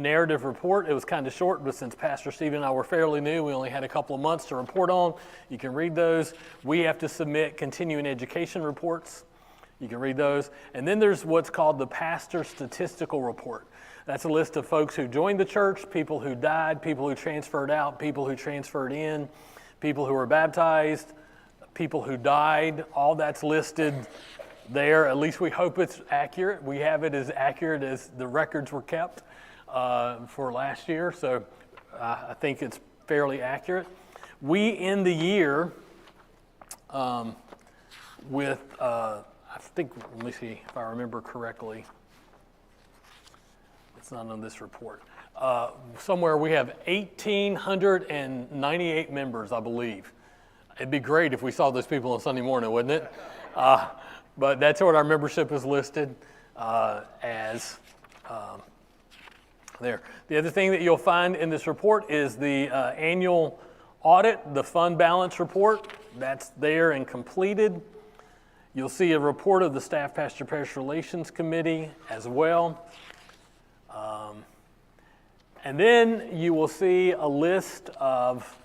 narrative report. It was kind of short, but since Pastor Steve and I were fairly new, we only had a couple of months to report on. You can read those. We have to submit continuing education reports. You can read those. And then there's what's called the pastor statistical report. That's a list of folks who joined the church, people who died, people who transferred out, people who transferred in, people who were baptized, people who died. All that's listed there. At least we hope it's accurate. We have it as accurate as the records were kept for last year. So I think it's fairly accurate. We end the year with, I think, let me see if I remember correctly. It's not on this report. Somewhere we have 1,898 members, I believe. It'd be great if we saw those people on Sunday morning, wouldn't it? But that's what our membership is listed as there. The other thing that you'll find in this report is the annual audit, the fund balance report. That's there and completed. You'll see a report of the Staff Pastor Parish Relations Committee as well. And then you will see a list of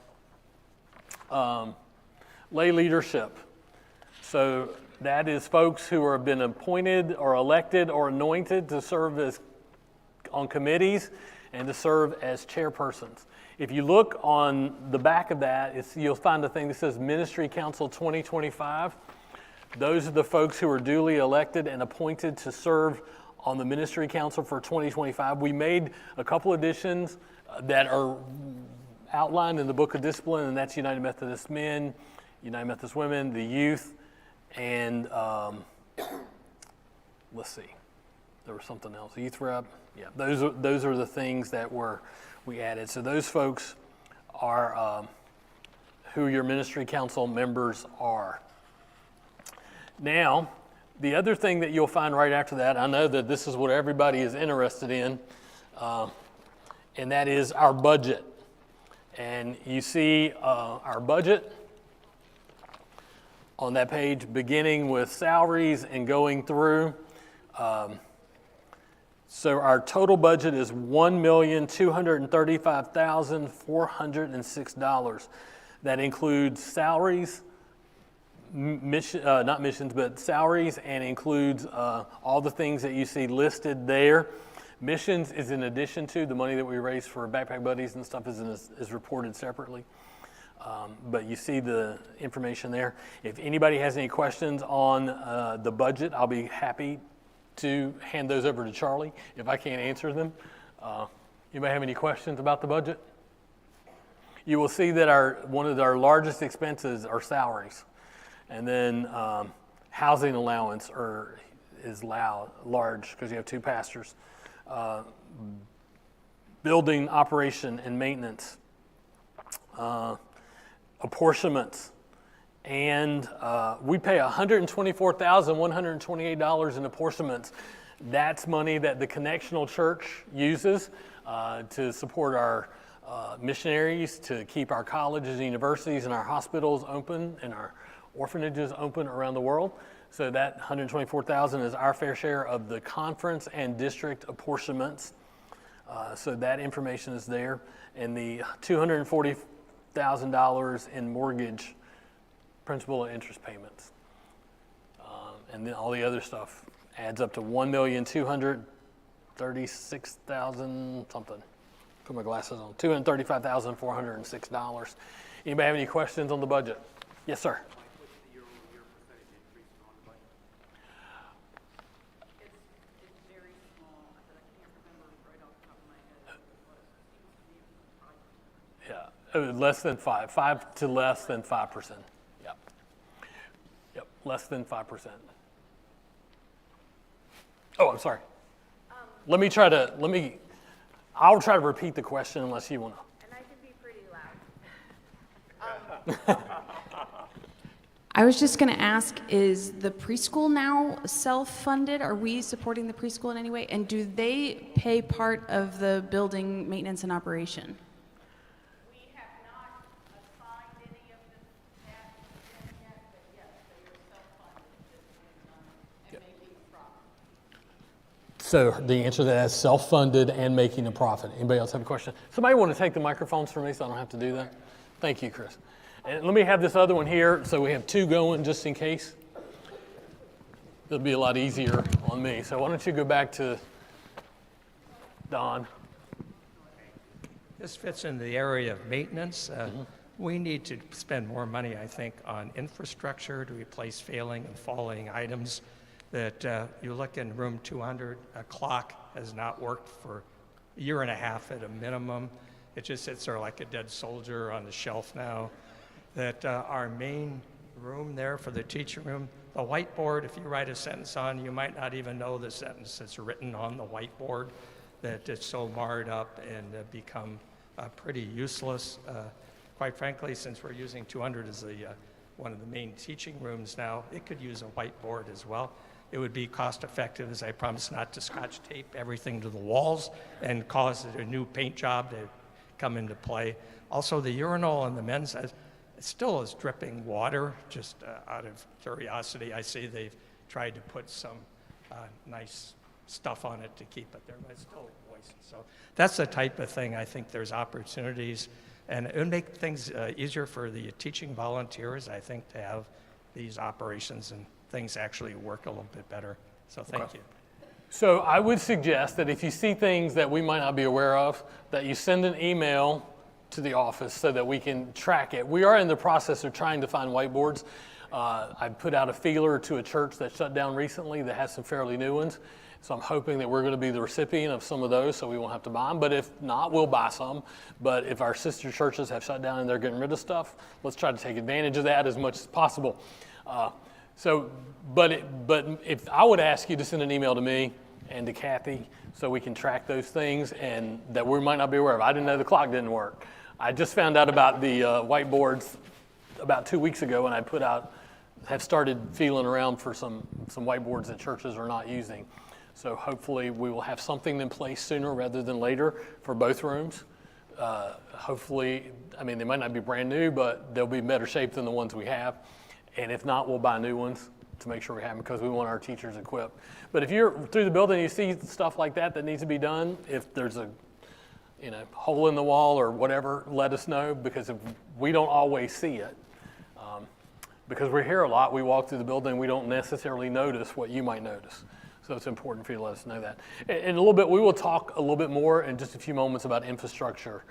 lay leadership. So that is folks who have been appointed or elected or anointed to serve as on committees and to serve as chairpersons. If you look on the back of that, you'll find a thing that says Ministry Council 2025. Those are the folks who are duly elected and appointed to serve on the Ministry Council for 2025. We made a couple additions that are outlined in the Book of Discipline, and that's United Methodist Men, United Methodist Women, the youth, and let's see, there was something else. Youth rep, yeah. Those are the things that we added. So those folks are who your Ministry Council members are. Now, the other thing that you'll find right after that, I know that this is what everybody is interested in, and that is our budget. And you see our budget on that page, beginning with salaries and going through. So our total budget is $1,235,406. That includes salaries, not missions, but salaries, and includes all the things that you see listed there. Missions is in addition to the money that we raise for Backpack Buddies and stuff is reported separately. But you see the information there. If anybody has any questions on the budget, I'll be happy to hand those over to Charlie if I can't answer them. Anybody have any questions about the budget? You will see that one of our largest expenses are salaries. And then housing allowance is large because you have two pastors. Building operation and maintenance, apportionments, and we pay $124,128 in apportionments. That's money that the Connectional Church uses to support our missionaries, to keep our colleges and universities and our hospitals open and our orphanages open around the world. So that $124,000 is our fair share of the conference and district apportionments. So that information is there. And the $240,000 in mortgage principal and interest payments. And then all the other stuff adds up to $1,236,000 something. Put my glasses on. $235,406. Anybody have any questions on the budget? Yes, sir. Less than 5 to less than 5%. Yep, less than 5%. Oh, I'm sorry. I'll try to repeat the question unless you want to. And I can be pretty loud. I was just going to ask, is the preschool now self-funded? Are we supporting the preschool in any way? And do they pay part of the building maintenance and operation? So the answer to that is self-funded and making a profit. Anybody else have a question? Somebody want to take the microphones from me so I don't have to do that? Thank you, Chris. And let me have this other one here so we have two going just in case. It'll be a lot easier on me. So why don't you go back to Don? This fits in the area of maintenance. We need to spend more money, I think, on infrastructure to replace failing and falling items. That you look in room 200, a clock has not worked for a year and a half at a minimum. It just sits there like a dead soldier on the shelf now. That our main room there for the teaching room, the whiteboard, if you write a sentence on, you might not even know the sentence that's written on the whiteboard, that it's so marred up and become pretty useless. Quite frankly, since we're using 200 as one of the main teaching rooms now, it could use a whiteboard as well. It would be cost effective, as I promised, not to scotch tape everything to the walls and cause a new paint job to come into play. Also, the urinal in the men's it still is dripping water. Just out of curiosity, I see they've tried to put some nice stuff on it to keep it there, but it's still moist. So that's the type of thing I think there's opportunities. And it would make things easier for the teaching volunteers, I think, to have these operations and things actually work a little bit better. So thank you. So I would suggest that if you see things that we might not be aware of, that you send an email to the office so that we can track it. We are in the process of trying to find whiteboards. I put out a feeler to a church that shut down recently that has some fairly new ones. So I'm hoping that we're going to be the recipient of some of those so we won't have to buy them. But if not, we'll buy some. But if our sister churches have shut down and they're getting rid of stuff, let's try to take advantage of that as much as possible. But if I would ask you to send an email to me and to Kathy so we can track those things and that we might not be aware of. I didn't know the clock didn't work. I just found out about the whiteboards about 2 weeks ago, and I have started feeling around for some whiteboards that churches are not using. So hopefully we will have something in place sooner rather than later for both rooms. Hopefully, I mean, they might not be brand new, but they'll be in better shape than the ones we have. And if not, we'll buy new ones to make sure we have them because we want our teachers equipped. But if you're through the building and you see stuff like that needs to be done, if there's a hole in the wall or whatever, let us know because if we don't always see it. Because we're here a lot, we walk through the building, we don't necessarily notice what you might notice. So it's important for you to let us know that. In a little bit, we will talk a little bit more in just a few moments about infrastructure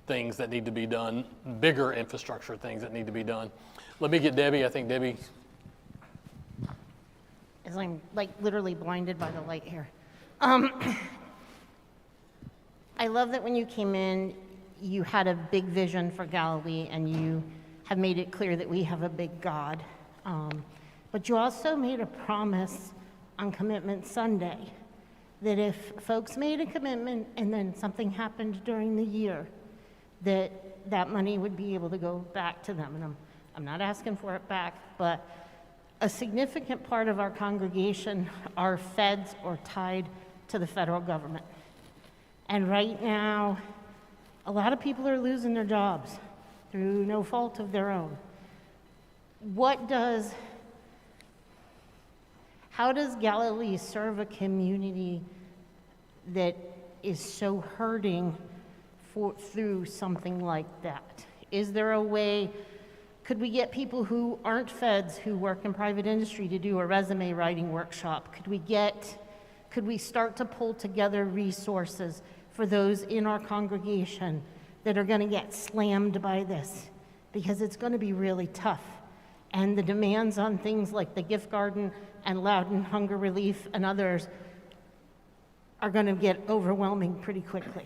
things that need to be done, bigger infrastructure things that need to be done. Let me get Debbie. I think Debbie. As I'm like literally blinded by the light here. I love that when you came in, you had a big vision for Galilee and you have made it clear that we have a big God. But you also made a promise on Commitment Sunday that if folks made a commitment and then something happened during the year, that money would be able to go back to them. And I'm not asking for it back, but a significant part of our congregation are feds or tied to the federal government. And right now, a lot of people are losing their jobs through no fault of their own. How does Galilee serve a community that is so hurting through something like that? Is there a way, could we get people who aren't feds, who work in private industry to do a resume writing workshop? Could we start to pull together resources for those in our congregation that are going to get slammed by this? Because it's going to be really tough. And the demands on things like the gift garden and Loudon Hunger Relief and others are going to get overwhelming pretty quickly.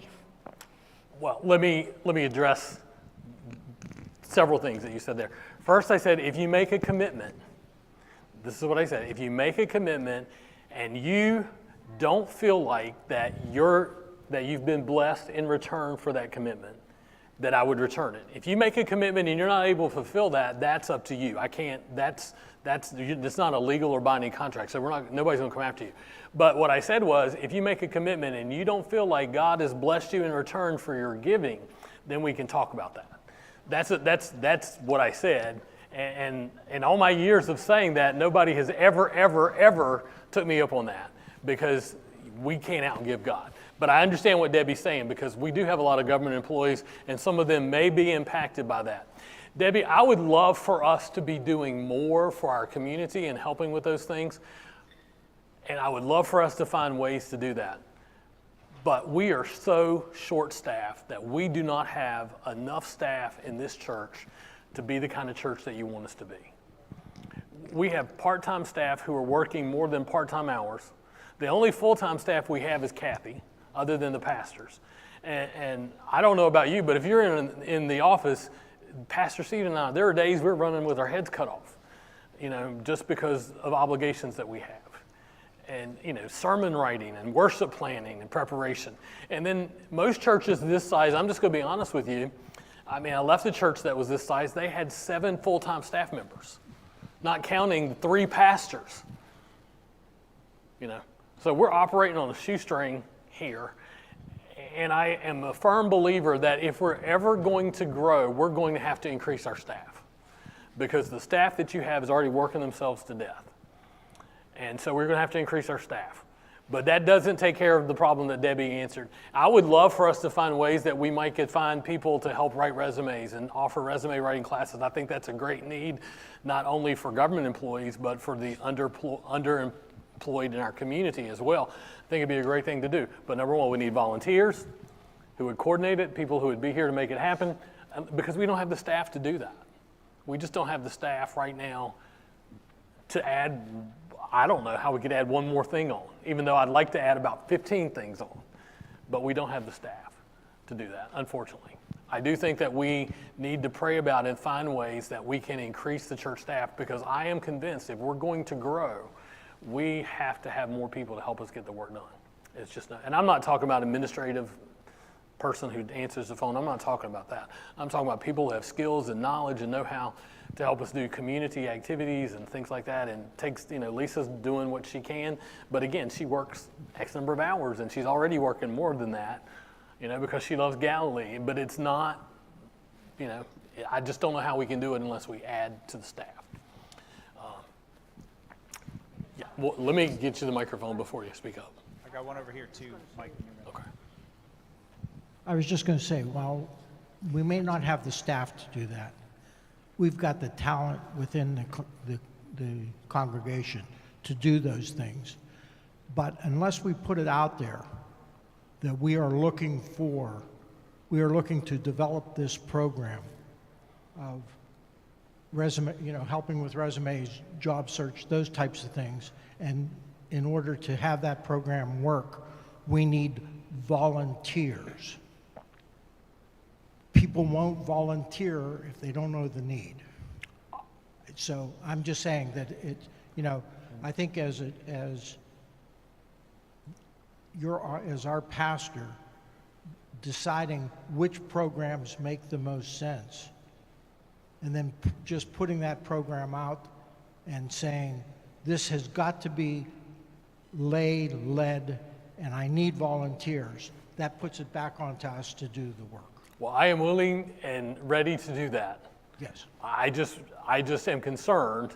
Well, let me address several things that you said there. First, I said if you make a commitment, this is what I said, if you make a commitment and you don't feel like that you've been blessed in return for that commitment, that I would return it. If you make a commitment and you're not able to fulfill that, that's up to you. I can't, it's not a legal or binding contract, so nobody's gonna come after you. But what I said was, if you make a commitment and you don't feel like God has blessed you in return for your giving, then we can talk about that. That's what I said. And in all my years of saying that, nobody has ever took me up on that. Because we can't outgive God. But I understand what Debbie's saying, because we do have a lot of government employees, and some of them may be impacted by that. Debbie, I would love for us to be doing more for our community and helping with those things. And I would love for us to find ways to do that. But we are so short-staffed that we do not have enough staff in this church to be the kind of church that you want us to be. We have part-time staff who are working more than part-time hours. The only full-time staff we have is Kathy, other than the pastors. And I don't know about you, but if you're in the office, Pastor Steve and I, there are days we're running with our heads cut off, just because of obligations that we have. And, sermon writing and worship planning and preparation. And then most churches this size, I'm just going to be honest with you, I left a church that was this size, they had 7 full-time staff members, not counting 3 pastors. So we're operating on a shoestring here. And I am a firm believer that if we're ever going to grow, we're going to have to increase our staff, because the staff that you have is already working themselves to death. And so we're going to have to increase our staff. But that doesn't take care of the problem that Debbie answered. I would love for us to find ways that we might could find people to help write resumes and offer resume writing classes. I think that's a great need, not only for government employees, but for the underemployed in our community as well. I think it'd be a great thing to do. But number one, we need volunteers who would coordinate it, people who would be here to make it happen, because we don't have the staff to do that. We just don't have the staff right now to add. I don't know how we could add one more thing on, even though I'd like to add about 15 things on. But we don't have the staff to do that, unfortunately. I do think that we need to pray about and find ways that we can increase the church staff, because I am convinced if we're going to grow, we have to have more people to help us get the work done. It's just not, and I'm not talking about administrative person who answers the phone. I'm not talking about that. I'm talking about people who have skills and knowledge and know-how to help us do community activities and things like that. And takes, Lisa's doing what she can, but again, she works X number of hours, and she's already working more than that, because she loves Galilee. But it's not, I just don't know how we can do it unless we add to the staff. Yeah, well, let me get you the microphone before you speak up. I got one over here too, Mike. Okay. I was just going to say, while we may not have the staff to do that, we've got the talent within the congregation to do those things. But unless we put it out there that we are looking to develop this program of helping with resumes, job search, those types of things. And in order to have that program work, we need volunteers. People won't volunteer if they don't know the need. So I'm just saying that I think as our pastor, deciding which programs make the most sense, and then just putting that program out and saying, this has got to be led, and I need volunteers, that puts it back onto us to do the work. Well, I am willing and ready to do that. Yes. I just am concerned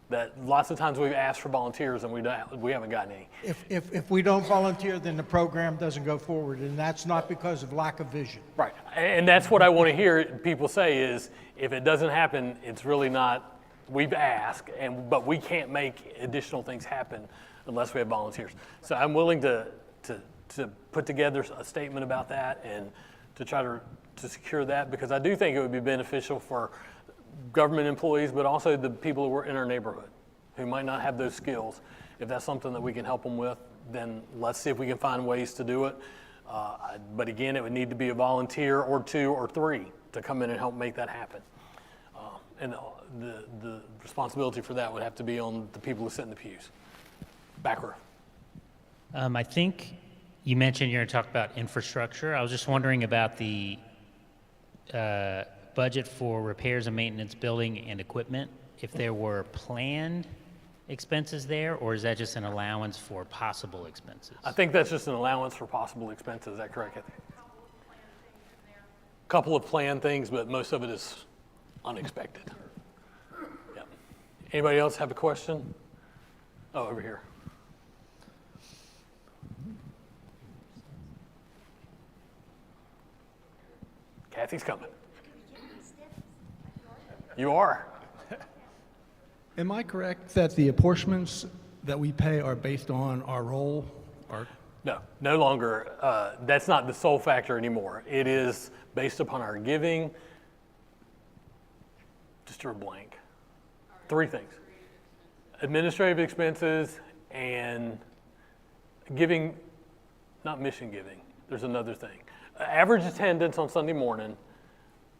that lots of times we've asked for volunteers and we haven't gotten any. If we don't volunteer, then the program doesn't go forward, and that's not because of lack of vision. Right, and that's what I want to hear people say is, if it doesn't happen, it's really not, we've asked, but we can't make additional things happen unless we have volunteers. So I'm willing to put together a statement about that and to try to secure that, because I do think it would be beneficial for government employees, but also the people who are in our neighborhood who might not have those skills. If that's something that we can help them with, then let's see if we can find ways to do it. But again, it would need to be a volunteer or 2 or 3 to come in and help make that happen. And the responsibility for that would have to be on the people who sit in the pews. Back row. I think you mentioned you're going to talk about infrastructure. I was just wondering about the budget for repairs and maintenance, building and equipment, if there were planned expenses there, or is that just an allowance for possible expenses? I think that's just an allowance for possible expenses. Is that correct? A couple of planned things, but most of it is unexpected. Yep. Anybody else have a question? Oh, over here. Kathy's coming. You are. Am I correct that the apportionments that we pay are based on our role? No, no longer. That's not the sole factor anymore. It is based upon our giving. Just a blank. Three things. Administrative expenses and giving, not mission giving. There's another thing. Average attendance on Sunday morning,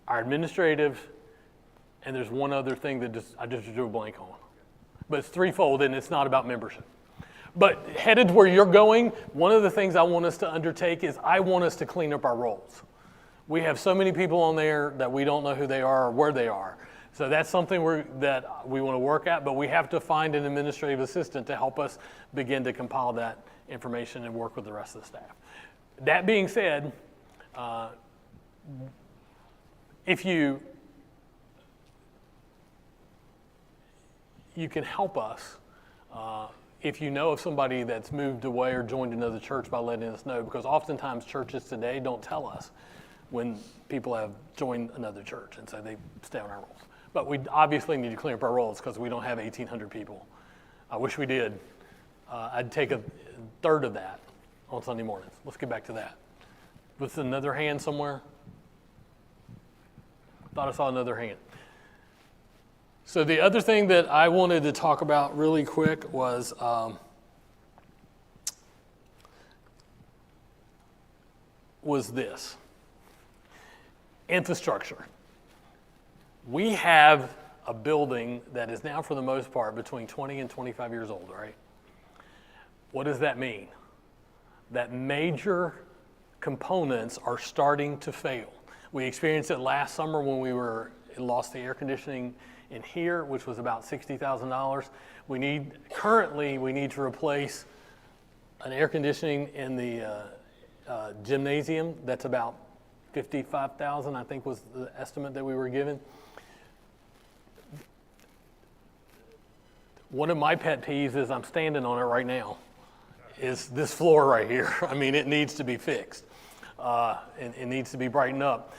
our administrative, and there's one other thing that I just drew a blank on. But it's threefold, and it's not about membership. But headed where you're going, one of the things I want us to undertake is I want us to clean up our roles. We have so many people on there that we don't know who they are or where they are. So that's something that we want to work at, but we have to find an administrative assistant to help us begin to compile that information and work with the rest of the staff. That being said, if you can help us if you know of somebody that's moved away or joined another church by letting us know, because oftentimes churches today don't tell us when people have joined another church, and so they stay on our rolls. But we obviously need to clean up our rolls because we don't have 1,800 people. I wish we did. I'd take a third of that on Sunday mornings. Let's get back to that. Was another hand somewhere? Thought I saw another hand. So the other thing that I wanted to talk about really quick was this. Infrastructure. We have a building that is now, for the most part, between 20 and 25 years old, right? What does that mean? That major components are starting to fail. We experienced it last summer when we lost the air conditioning in here, which was about $60,000. Currently we need to replace an air conditioning in the gymnasium. That's about $55,000, I think was the estimate that we were given. One of my pet peeves is I'm standing on it right now, is this floor right here. I mean, it needs to be fixed. And it needs to be brightened up.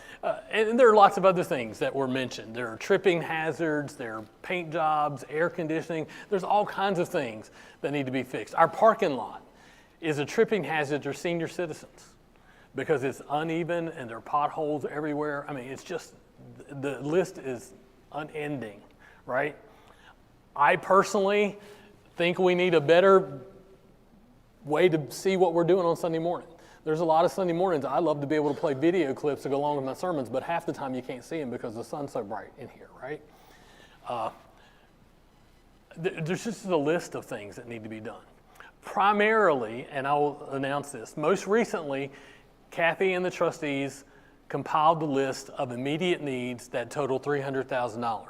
And there are lots of other things that were mentioned. There are tripping hazards, there are paint jobs, air conditioning. There's all kinds of things that need to be fixed. Our parking lot is a tripping hazard for senior citizens because it's uneven and there are potholes everywhere. I mean, it's just, the list is unending, right? I personally think we need a better way to see what we're doing on Sunday morning. There's a lot of Sunday mornings I love to be able to play video clips to go along with my sermons, but half the time you can't see them because the sun's so bright in here, right? There's just a list of things that need to be done. Primarily, and I will announce this, most recently, Kathy and the trustees compiled the list of immediate needs that total $300,000.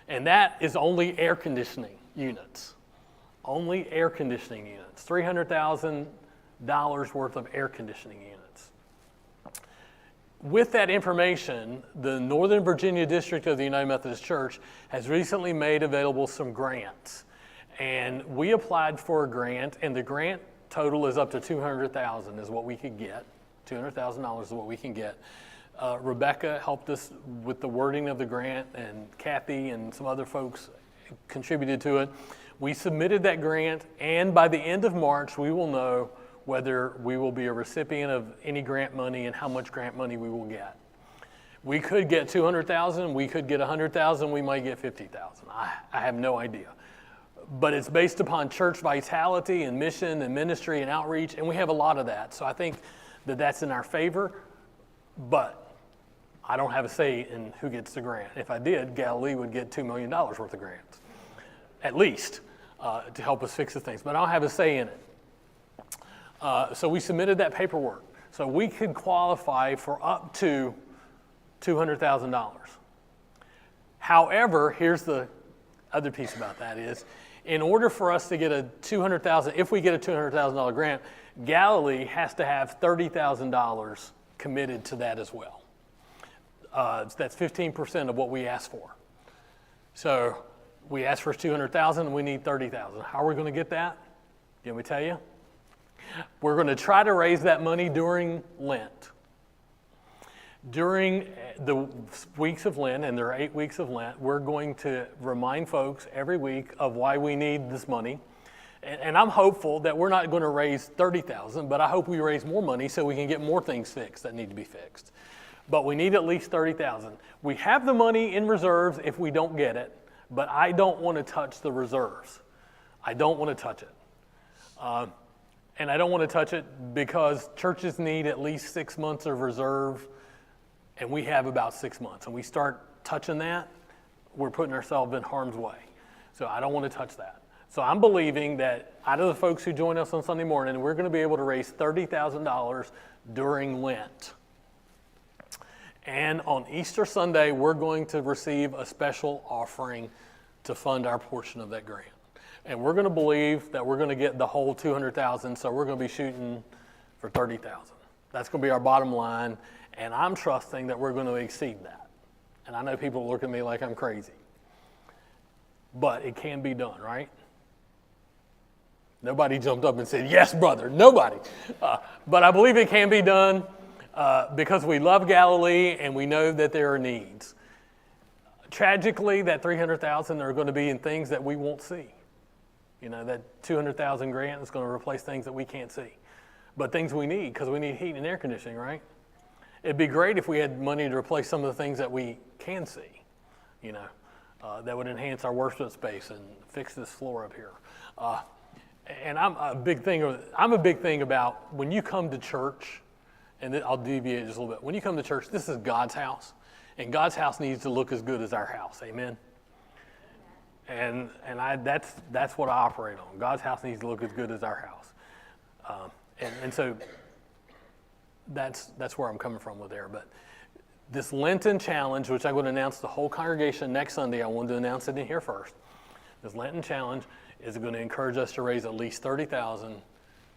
And that is only air conditioning units. Only air conditioning units. $300,000 worth of air conditioning units. With that information, the Northern Virginia District of the United Methodist Church has recently made available some grants. And we applied for a grant, and the grant total is up to $200,000 is what we could get. $200,000 is what we can get. Rebecca helped us with the wording of the grant, and Kathy and some other folks contributed to it. We submitted that grant, and by the end of March, we will know whether we will be a recipient of any grant money and how much grant money we will get. We could get $200,000, we could get $100,000, we might get $50,000. I have no idea. But it's based upon church vitality and mission and ministry and outreach, and we have a lot of that. So I think that that's in our favor, but I don't have a say in who gets the grant. If I did, Galilee would get $2 million worth of grants, at least, to help us fix the things. But I don't have a say in it. So we submitted that paperwork. So we could qualify for up to $200,000. However, here's the other piece about that is, in order for us to get a $200,000, if we get a $200,000 grant, Galilee has to have $30,000 committed to that as well. That's 15% of what we asked for. So we asked for $200,000 and we need $30,000. How are we going to get that? Did we tell you? We're going to try to raise that money during Lent. During the weeks of Lent, and there are 8 weeks of Lent, we're going to remind folks every week of why we need this money. And I'm hopeful that we're not going to raise $30,000, but I hope we raise more money so we can get more things fixed that need to be fixed. But we need at least $30,000. We have the money in reserves if we don't get it, but I don't want to touch the reserves. I don't want to touch it. And I don't want to touch it because churches need at least 6 months of reserve, and we have about 6 months. And we start touching that, we're putting ourselves in harm's way. So I don't want to touch that. So I'm believing that out of the folks who join us on Sunday morning, we're going to be able to raise $30,000 during Lent. And on Easter Sunday, we're going to receive a special offering to fund our portion of that grant. And we're going to believe that we're going to get the whole $200,000, so we're going to be shooting for $30,000. That's going to be our bottom line, and I'm trusting that we're going to exceed that. And I know people look at me like I'm crazy, but it can be done, right? Nobody jumped up and said, yes, brother, nobody. But I believe it can be done because we love Galilee and we know that there are needs. Tragically, that $300,000 are going to be in things that we won't see. You know, that $200,000 grant is going to replace things that we can't see. But things we need, because we need heat and air conditioning, right? It'd be great if we had money to replace some of the things that we can see, you know, that would enhance our worship space and fix this floor up here. And I'm a big thing about when you come to church, and I'll deviate just a little bit. When you come to church, this is God's house, and God's house needs to look as good as our house. Amen. And that's what I operate on. God's house needs to look as good as our house. And so that's where I'm coming from with there. But this Lenten challenge, which I'm going to announce to the whole congregation next Sunday, I wanted to announce it in here first. This Lenten challenge is going to encourage us to raise at least $30,000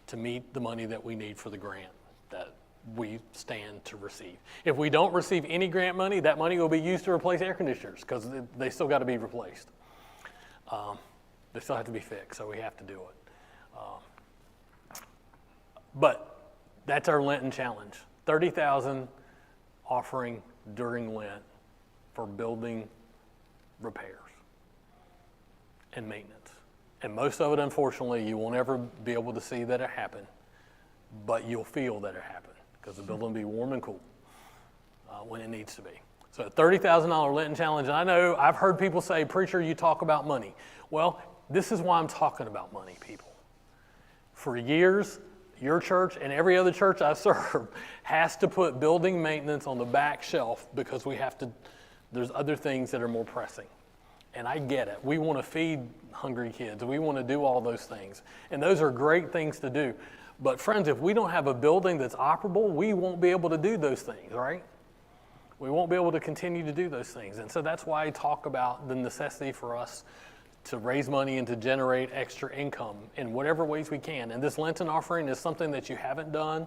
to meet the money that we need for the grant that we stand to receive. If we don't receive any grant money, that money will be used to replace air conditioners because they still got to be replaced. They still have to be fixed, so we have to do it. But that's our Lenten challenge. $30,000 offering during Lent for building repairs and maintenance. And most of it, unfortunately, you won't ever be able to see that it happened, but you'll feel that it happened because the building will be warm and cool when it needs to be. So a $30,000 Lenten challenge. And I know I've heard people say, preacher, you talk about money. Well, this is why I'm talking about money, people. For years, your church and every other church I serve has to put building maintenance on the back shelf because there's other things that are more pressing. And I get it. We want to feed hungry kids. We want to do all those things. And those are great things to do. But friends, if we don't have a building that's operable, we won't be able to do those things, right? We won't be able to continue to do those things. And so that's why I talk about the necessity for us to raise money and to generate extra income in whatever ways we can. And this Lenten offering is something that you haven't done,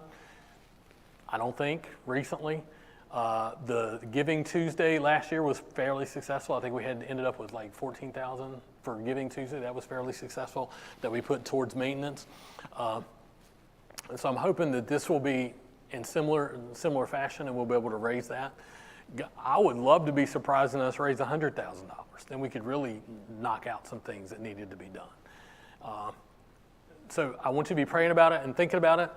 I don't think, recently. The Giving Tuesday last year was fairly successful. I think we ended up with like $14,000 for Giving Tuesday. That was fairly successful that we put towards maintenance. And so I'm hoping that this will be in similar fashion and we'll be able to raise that. I would love to be surprised and us raise $100,000. Then we could really knock out some things that needed to be done. So I want you to be praying about it and thinking about it.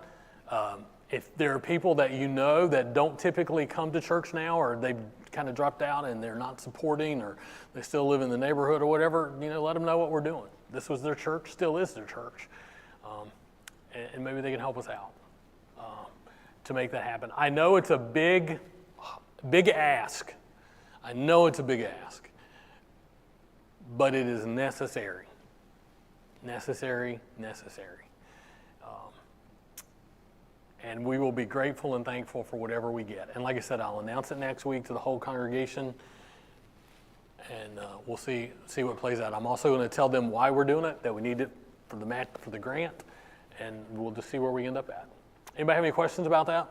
If there are people that you know that don't typically come to church now, or they've kind of dropped out and they're not supporting, or they still live in the neighborhood or whatever, let them know what we're doing. This was their church, still is their church. And maybe they can help us out to make that happen. I know it's a big ask. I know it's a big ask. But it is necessary. Necessary. And we will be grateful and thankful for whatever we get. And like I said, I'll announce it next week to the whole congregation, and we'll see what plays out. I'm also going to tell them why we're doing it, that we need it for the grant, and we'll just see where we end up at. Anybody have any questions about that?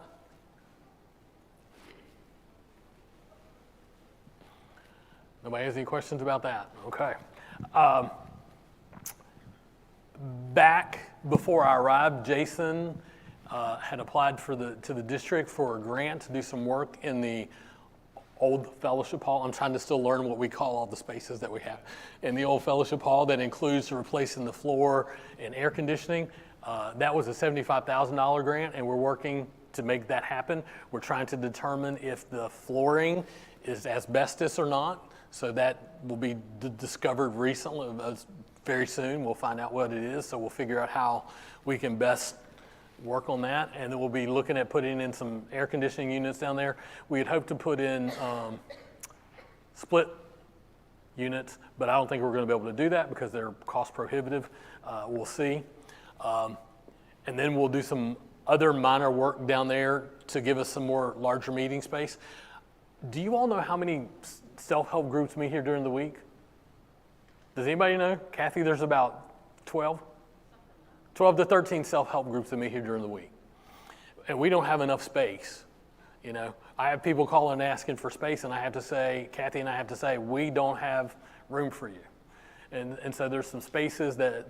Nobody has any questions about that? Okay. Back before I arrived, Jason had applied to the district for a grant to do some work in the old fellowship hall. I'm trying to still learn what we call all the spaces that we have in the old fellowship hall. That includes replacing the floor and air conditioning. That was a $75,000 grant, and we're working to make that happen. We're trying to determine if the flooring is asbestos or not. So that will be discovered recently, very soon. We'll find out what it is. So we'll figure out how we can best work on that, and then we'll be looking at putting in some air conditioning units down there. We had hoped to put in split units, but I don't think we're going to be able to do that because they're cost prohibitive. We'll see. And then we'll do some other minor work down there to give us some more larger meeting space. Do you all know how many self-help groups meet here during the week? Does anybody know? Kathy, there's about 12 to 13 self-help groups that meet here during the week. And we don't have enough space. You know, I have people calling and asking for space, and I have to say, Kathy and I have to say, we don't have room for you. And so there's some spaces that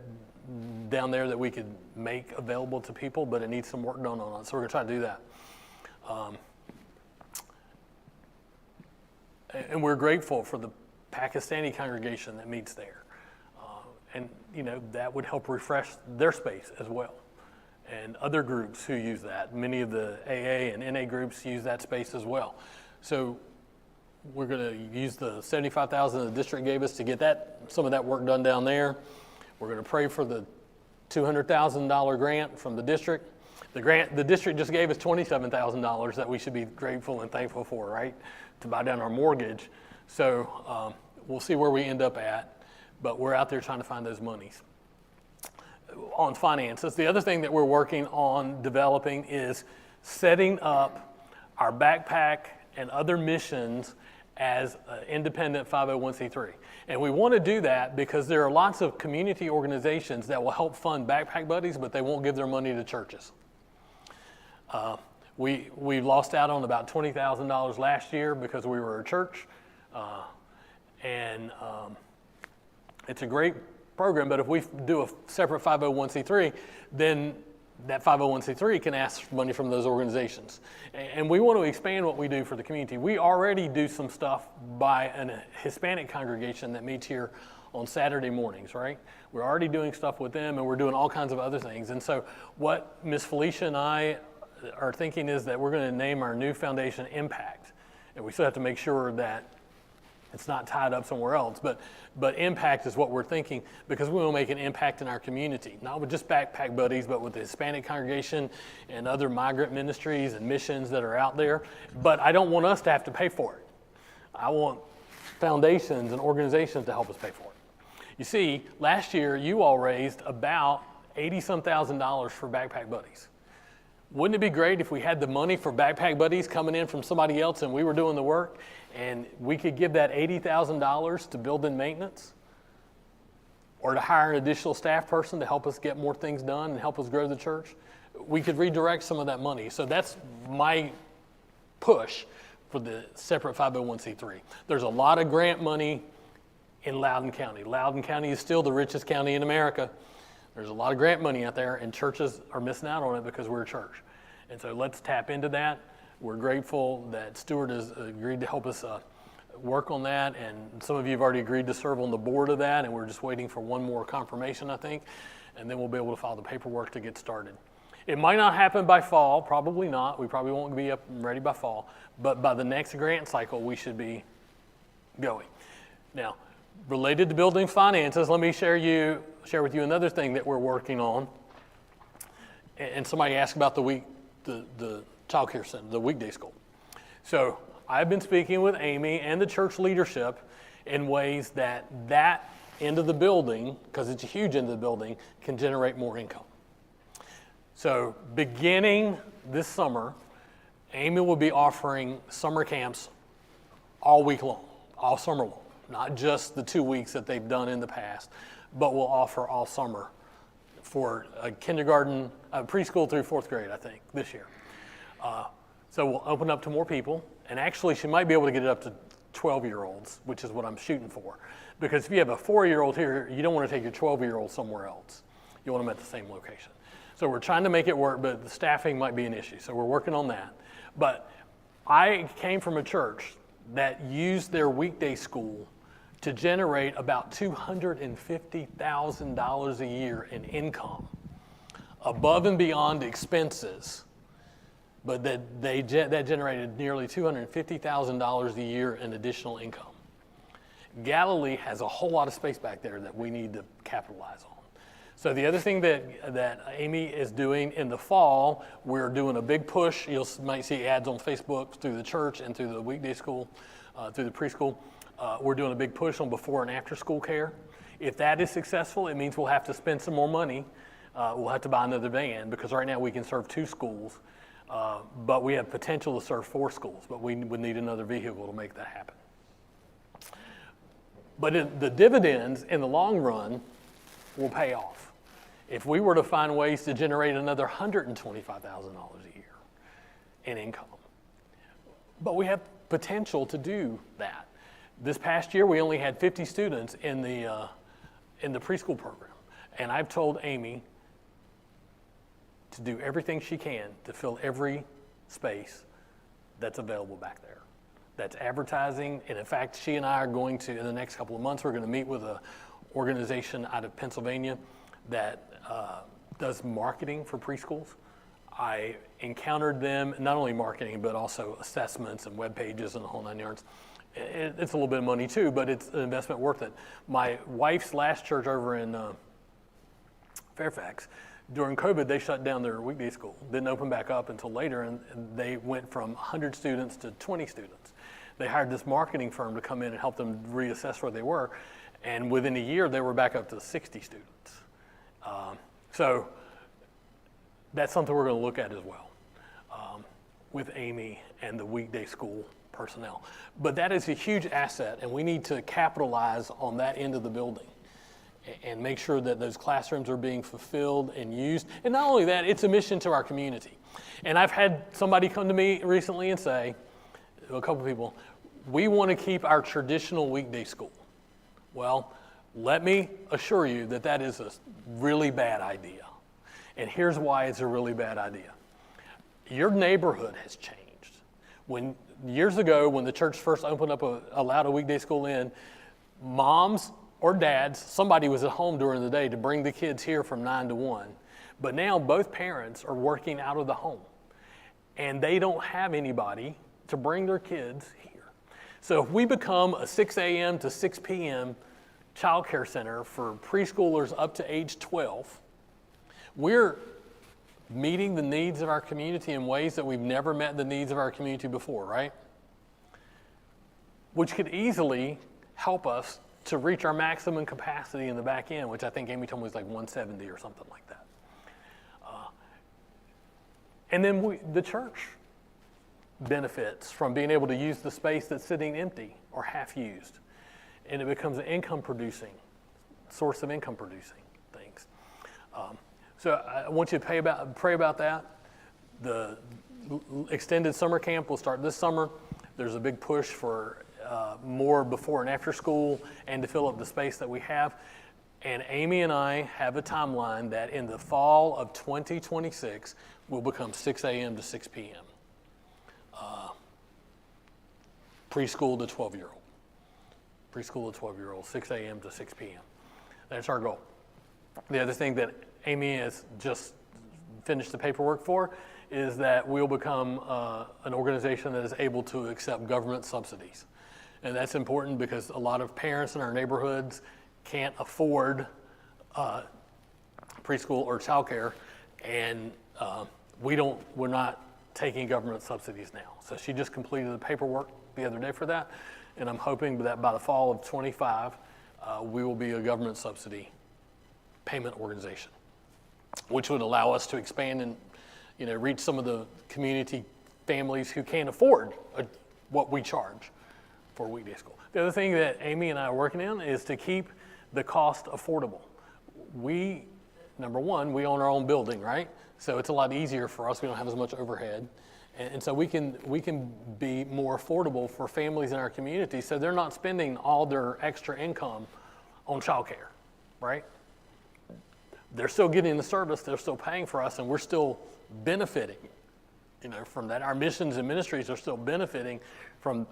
down there that we could make available to people, but it needs some work done on it. So we're gonna try to do that. And we're grateful for the Pakistani congregation that meets there. And you know, that would help refresh their space as well. And other groups who use that, many of the AA and NA groups use that space as well. So we're gonna use the $75,000 the district gave us to get some of that work done down there. We're gonna pray for the $200,000 grant from the district. The district just gave us $27,000 that we should be grateful and thankful for, right? To buy down our mortgage. So we'll see where we end up at. But we're out there trying to find those monies. On finances, the other thing that we're working on developing is setting up our backpack and other missions as an independent 501c3. And we want to do that because there are lots of community organizations that will help fund Backpack Buddies, but they won't give their money to churches. We lost out on about $20,000 last year because we were a church. It's a great program, but if we do a separate 501c3, then that 501c3 can ask for money from those organizations. And we want to expand what we do for the community. We already do some stuff by a Hispanic congregation that meets here on Saturday mornings, right? We're already doing stuff with them, and we're doing all kinds of other things. And so what Miss Felicia and I are thinking is that we're going to name our new foundation Impact. And we still have to make sure that it's not tied up somewhere else, but impact is what we're thinking, because we will make an impact in our community, not with just Backpack Buddies, but with the Hispanic congregation and other migrant ministries and missions that are out there. But I don't want us to have to pay for it. I want foundations and organizations to help us pay for it. You see, last year you all raised about $80-some thousand for Backpack Buddies. Wouldn't it be great if we had the money for Backpack Buddies coming in from somebody else and we were doing the work, and we could give that $80,000 to building maintenance, or to hire an additional staff person to help us get more things done and help us grow the church? We could redirect some of that money. So that's my push for the separate 501c3. There's a lot of grant money in Loudoun County. Loudoun County is still the richest county in America. There's a lot of grant money out there, and churches are missing out on it because we're a church. And so let's tap into that. We're grateful that Stuart has agreed to help us work on that, and some of you have already agreed to serve on the board of that, and we're just waiting for one more confirmation, I think, and then we'll be able to file the paperwork to get started. It might not happen by fall, probably not. We probably won't be up and ready by fall, but by the next grant cycle, we should be going. Now, related to building finances, let me share with you another thing that we're working on. And somebody asked about the child care center, the weekday school. So I've been speaking with Amy and the church leadership in ways that end of the building, because it's a huge end of the building, can generate more income. So beginning this summer, Amy will be offering summer camps all week long, all summer long. Not just the 2 weeks that they've done in the past, but we'll offer all summer for kindergarten, preschool through 4th grade, I think, this year. So we'll open up to more people, and actually she might be able to get it up to 12-year-olds, which is what I'm shooting for. Because if you have a 4-year-old here, you don't want to take your 12-year-old somewhere else. You want them at the same location. So we're trying to make it work, but the staffing might be an issue. So we're working on that. But I came from a church that used their weekday school to generate about $250,000 a year in income, above and beyond expenses. But that generated nearly $250,000 a year in additional income. Galilee has a whole lot of space back there that we need to capitalize on. So the other thing that Amy is doing in the fall, we're doing a big push. You might see ads on Facebook through the church and through the weekday school, through the preschool. We're doing a big push on before and after school care. If that is successful, it means we'll have to spend some more money. We'll have to buy another van because right now we can serve 2 schools, but we have potential to serve 4 schools, but we would need another vehicle to make that happen. But the dividends in the long run will pay off. If we were to find ways to generate another $125,000 a year in income. But we have potential to do that. This past year, we only had 50 students in the preschool program. And I've told Amy to do everything she can to fill every space that's available back there. That's advertising. And in fact, she and I are going to, in the next couple of months, we're going to meet with an organization out of Pennsylvania that does marketing for preschools. I encountered them, not only marketing, but also assessments and web pages and the whole 9 yards. It's a little bit of money too, but it's an investment worth it. My wife's last church over in Fairfax, during COVID, they shut down their weekday school. Didn't open back up until later, and they went from 100 students to 20 students. They hired this marketing firm to come in and help them reassess where they were, and within a year, they were back up to 60 students. So that's something we're going to look at as well with Amy and the weekday school personnel. But that is a huge asset, and we need to capitalize on that end of the building and make sure that those classrooms are being fulfilled and used. And not only that, it's a mission to our community. And I've had somebody come to me recently and say, a couple people, we want to keep our traditional weekday school. Well, let me assure you that that is a really bad idea. And here's why it's a really bad idea. Your neighborhood has changed. Years ago, when the church first opened up, allowed a weekday school in, moms or dads, somebody was at home during the day to bring the kids here from 9 to 1. But now both parents are working out of the home, and they don't have anybody to bring their kids here. So if we become a 6 a.m. to 6 p.m. child care center for preschoolers up to age 12, we're meeting the needs of our community in ways that we've never met the needs of our community before, right? Which could easily help us to reach our maximum capacity in the back end, which I think Amy told me was like 170 or something like that. And then the church benefits from being able to use the space that's sitting empty or half used. And it becomes an source of income producing things. So I want you to pray about that. The extended summer camp will start this summer. There's a big push for more before and after school and to fill up the space that we have. And Amy and I have a timeline that in the fall of 2026 will become 6 a.m. to 6 p.m. Preschool to 12-year-old. Preschool to 12-year-old, 6 a.m. to 6 p.m. That's our goal. The other thing that Amy has just finished the paperwork for is that we'll become an organization that is able to accept government subsidies. And that's important because a lot of parents in our neighborhoods can't afford preschool or childcare, and we're not taking government subsidies now. So she just completed the paperwork the other day for that, and I'm hoping that by the fall of 25, we will be a government subsidy payment organization, which would allow us to expand and reach some of the community families who can't afford what we charge for weekday school. The other thing that Amy and I are working on is to keep the cost affordable. Number one, we own our own building, right? So it's a lot easier for us. We don't have as much overhead. And so we can be more affordable for families in our community so they're not spending all their extra income on childcare, right? they're still getting the service, they're still paying for us, and we're still benefiting, from that. Our missions and ministries are still benefiting from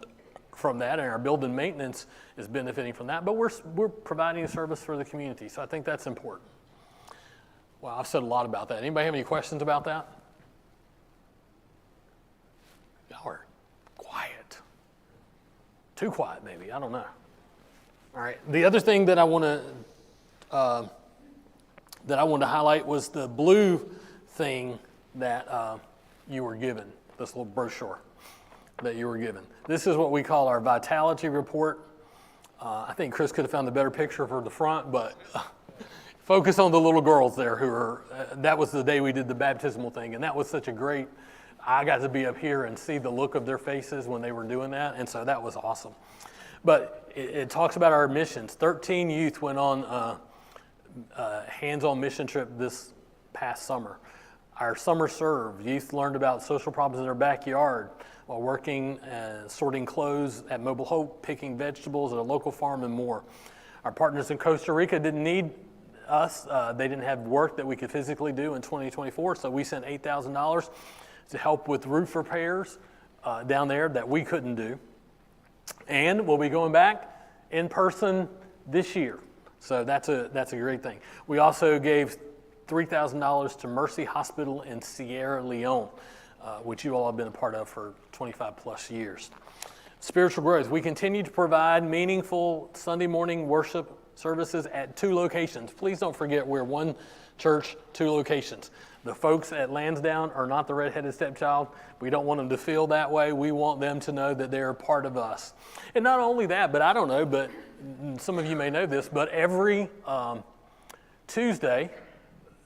that, and our building maintenance is benefiting from that, but we're providing a service for the community, so I think that's important. Well, I've said a lot about that. Anybody have any questions about that? Y'all are quiet. Too quiet, maybe. I don't know. All right. The other thing that I want to highlight was the blue thing that you were given. This little brochure that you were given. This is what we call our vitality report. I think Chris could have found a better picture for the front, but focus on the little girls there who are. That was the day we did the baptismal thing, and that was such a great. I got to be up here and see the look of their faces when they were doing that, and so that was awesome. But it talks about our missions. 13 youth went on a hands-on mission trip this past summer. Our summer serve, youth learned about social problems in their backyard while working, sorting clothes at Mobile Hope, picking vegetables at a local farm, and more. Our partners in Costa Rica didn't need us. They didn't have work that we could physically do in 2024, so we sent $8,000 to help with roof repairs down there that we couldn't do. And we'll be going back in person this year. So that's a great thing. We also gave $3,000 to Mercy Hospital in Sierra Leone, which you all have been a part of for 25 plus years. Spiritual growth. We continue to provide meaningful Sunday morning worship services at 2 locations. Please don't forget we're one church, 2 locations. The folks at Lansdowne are not the redheaded stepchild. We don't want them to feel that way. We want them to know that they're a part of us. And not only that, but I don't know, but some of you may know this, but every Tuesday,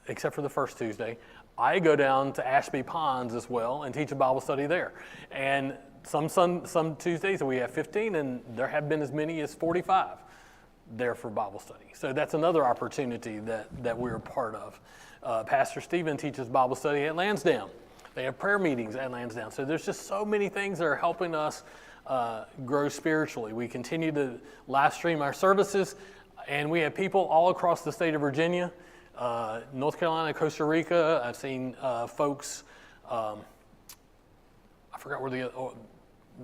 except for the first Tuesday, I go down to Ashby Ponds as well and teach a Bible study there. And some Tuesdays we have 15, and there have been as many as 45 there for Bible study. So that's another opportunity that we're a part of. Pastor Stephen teaches Bible study at Lansdowne. They have prayer meetings at Lansdowne. So there's just so many things that are helping us grow spiritually. We continue to live stream our services, and we have people all across the state of Virginia, North Carolina, Costa Rica. I've seen folks, I forgot where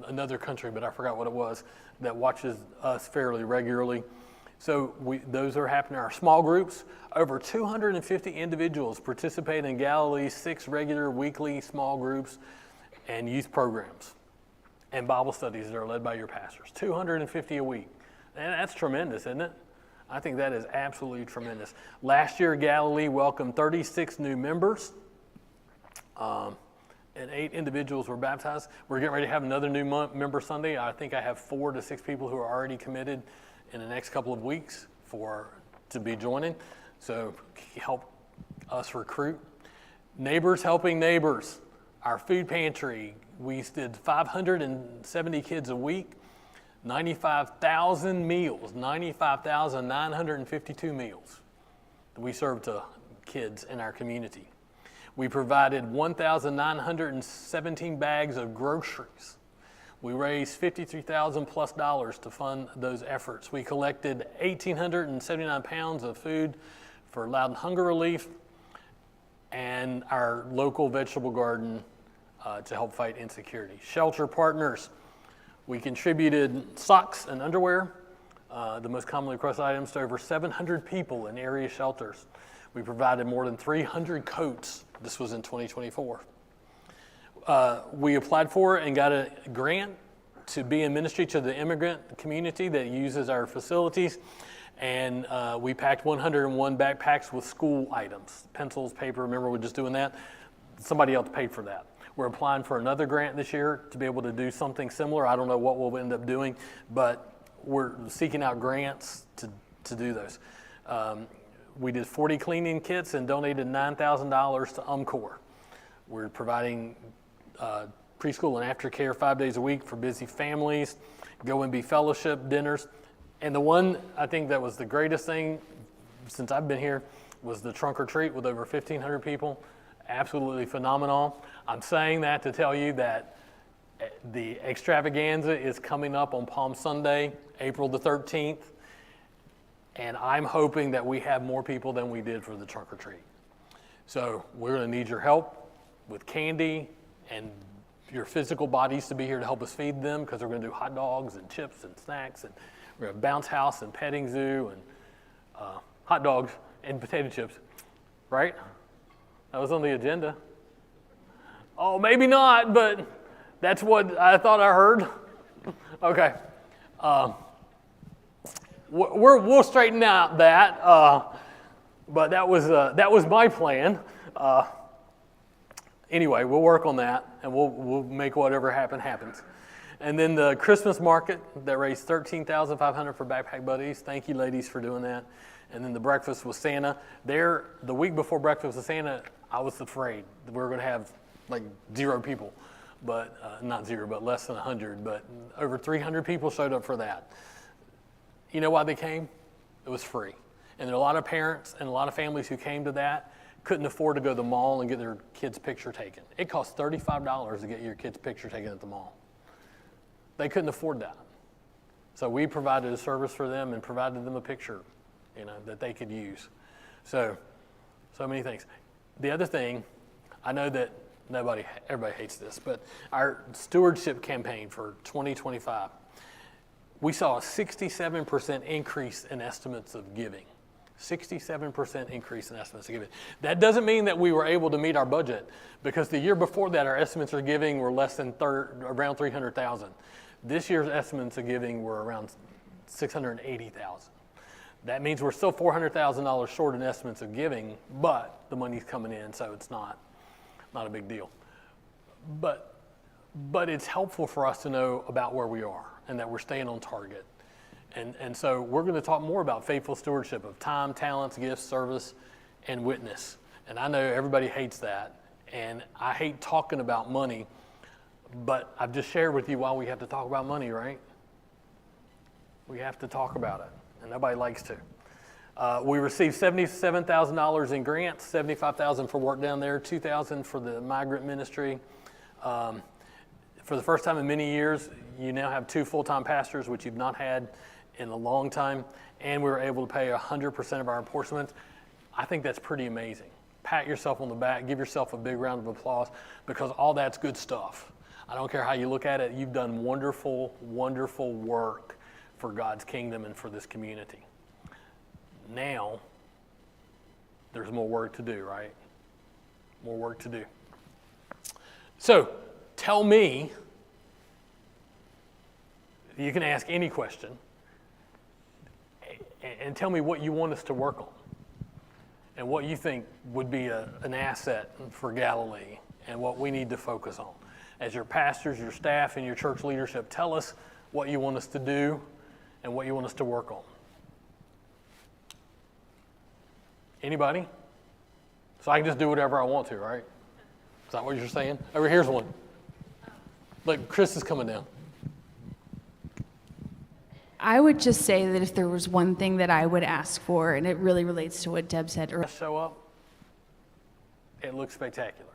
another country, but I forgot what it was, that watches us fairly regularly. So those are happening in our small groups. Over 250 individuals participate in Galilee's 6 regular weekly small groups and youth programs and Bible studies that are led by your pastors. 250 a week. And that's tremendous, isn't it? I think that is absolutely tremendous. Last year, Galilee welcomed 36 new members, and 8 individuals were baptized. We're getting ready to have another new member Sunday. I think I have 4 to 6 people who are already committed in the next couple of weeks to be joining. So help us recruit. Neighbors helping neighbors. Our food pantry, we did 570 kids a week, 95,000 meals, 95,952 meals that we served to kids in our community. We provided 1,917 bags of groceries. We raised $53,000 plus to fund those efforts. We collected 1,879 pounds of food for Loudon Hunger Relief and our local vegetable garden to help fight insecurity. Shelter partners, we contributed socks and underwear, the most commonly requested items, to over 700 people in area shelters. We provided more than 300 coats. This was in 2024. We applied for and got a grant to be in ministry to the immigrant community that uses our facilities. And we packed 101 backpacks with school items, pencils, paper. Remember, we're just doing that. Somebody else paid for that. We're applying for another grant this year to be able to do something similar. I don't know what we'll end up doing, but we're seeking out grants to do those. We did 40 cleaning kits and donated $9,000 to UMCOR. We're providing preschool and aftercare 5 days a week for busy families, Go and Be fellowship dinners. And the one I think that was the greatest thing since I've been here was the trunk or treat with over 1,500 people. Absolutely phenomenal. I'm saying that to tell you that the extravaganza is coming up on Palm Sunday, April the 13th. And I'm hoping that we have more people than we did for the trunk or treat. So we're going to need your help with candy and your physical bodies to be here to help us feed them, because we're going to do hot dogs and chips and snacks, and we're going to have bounce house and petting zoo and hot dogs and potato chips, right? That was on the agenda. Oh, maybe not, but that's what I thought I heard. Okay. We'll straighten out that, but that was my plan. Anyway, we'll work on that, and we'll make whatever happens. And then the Christmas market that raised $13,500 for Backpack Buddies. Thank you, ladies, for doing that. And then the breakfast with Santa. The week before breakfast with Santa, I was afraid that we were going to have like 0 people, but not 0, but less than 100. But over 300 people showed up for that. You know why they came? It was free. And there are a lot of parents and a lot of families who came to that couldn't afford to go to the mall and get their kid's picture taken. It costs $35 to get your kid's picture taken at the mall. They couldn't afford that. So we provided a service for them and provided them a picture, that they could use. So many things. The other thing, I know that everybody hates this, but our stewardship campaign for 2025, we saw a 67% increase in estimates of giving. 67% increase in estimates of giving. That doesn't mean that we were able to meet our budget, because the year before that, our estimates of giving were around 300,000. This year's estimates of giving were around 680,000. That means we're still $400,000 short in estimates of giving, but the money's coming in, so it's not a big deal. But it's helpful for us to know about where we are and that we're staying on target. And so we're going to talk more about faithful stewardship of time, talents, gifts, service, and witness. And I know everybody hates that, and I hate talking about money, but I've just shared with you why we have to talk about money, right? We have to talk about it, and nobody likes to. We received $77,000 in grants, $75,000 for work down there, $2,000 for the migrant ministry. For the first time in many years, you now have 2 full-time pastors, which you've not had in a long time, and we were able to pay 100% of our apportionments. I think that's pretty amazing. Pat yourself on the back, give yourself a big round of applause, because all that's good stuff. I don't care how you look at it, you've done wonderful, wonderful work for God's kingdom and for this community. Now, there's more work to do, right? More work to do. So, tell me, you can ask any question, and tell me what you want us to work on and what you think would be an asset for Galilee and what we need to focus on. As your pastors, your staff, and your church leadership, tell us what you want us to do and what you want us to work on. Anybody? So I can just do whatever I want to, right? Is that what you're saying? Over here's one. Look, Chris is coming down. I would just say that if there was one thing that I would ask for, and it really relates to what Deb said earlier. Show up, it looks spectacular.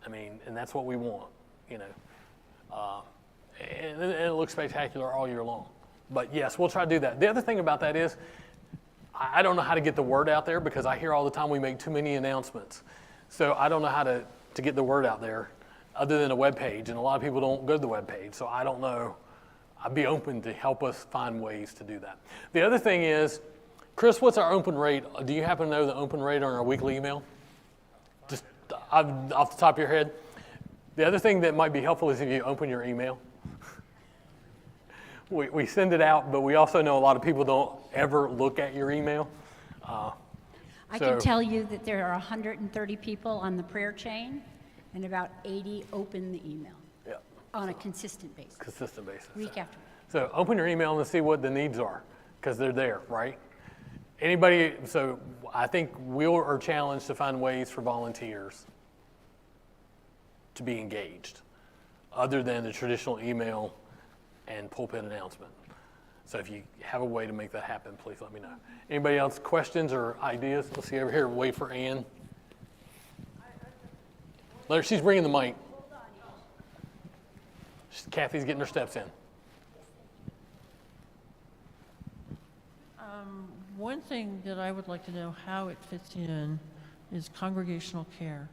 I mean, and that's what we want, and it looks spectacular all year long. But yes, we'll try to do that. The other thing about that is, I don't know how to get the word out there, because I hear all the time we make too many announcements. So I don't know how to get the word out there other than a web page, and a lot of people don't go to the web page, so I don't know. I'd be open to help us find ways to do that. The other thing is, Chris, what's our open rate? Do you happen to know the open rate on our weekly email? Just off the top of your head. The other thing that might be helpful is if you open your email. We send it out, but we also know a lot of people don't ever look at your email. I can tell you that there are 130 people on the prayer chain, and about 80 open the email on a consistent basis. Week after week. So open your email and see what the needs are, because they're there, right? So I think we are challenged to find ways for volunteers to be engaged, other than the traditional email and pulpit announcement. So if you have a way to make that happen, please let me know. Anybody else questions or ideas? Let's see over here. Wait for Ann. She's bringing the mic. Kathy's getting her steps in. One thing that I would like to know how it fits in is congregational care.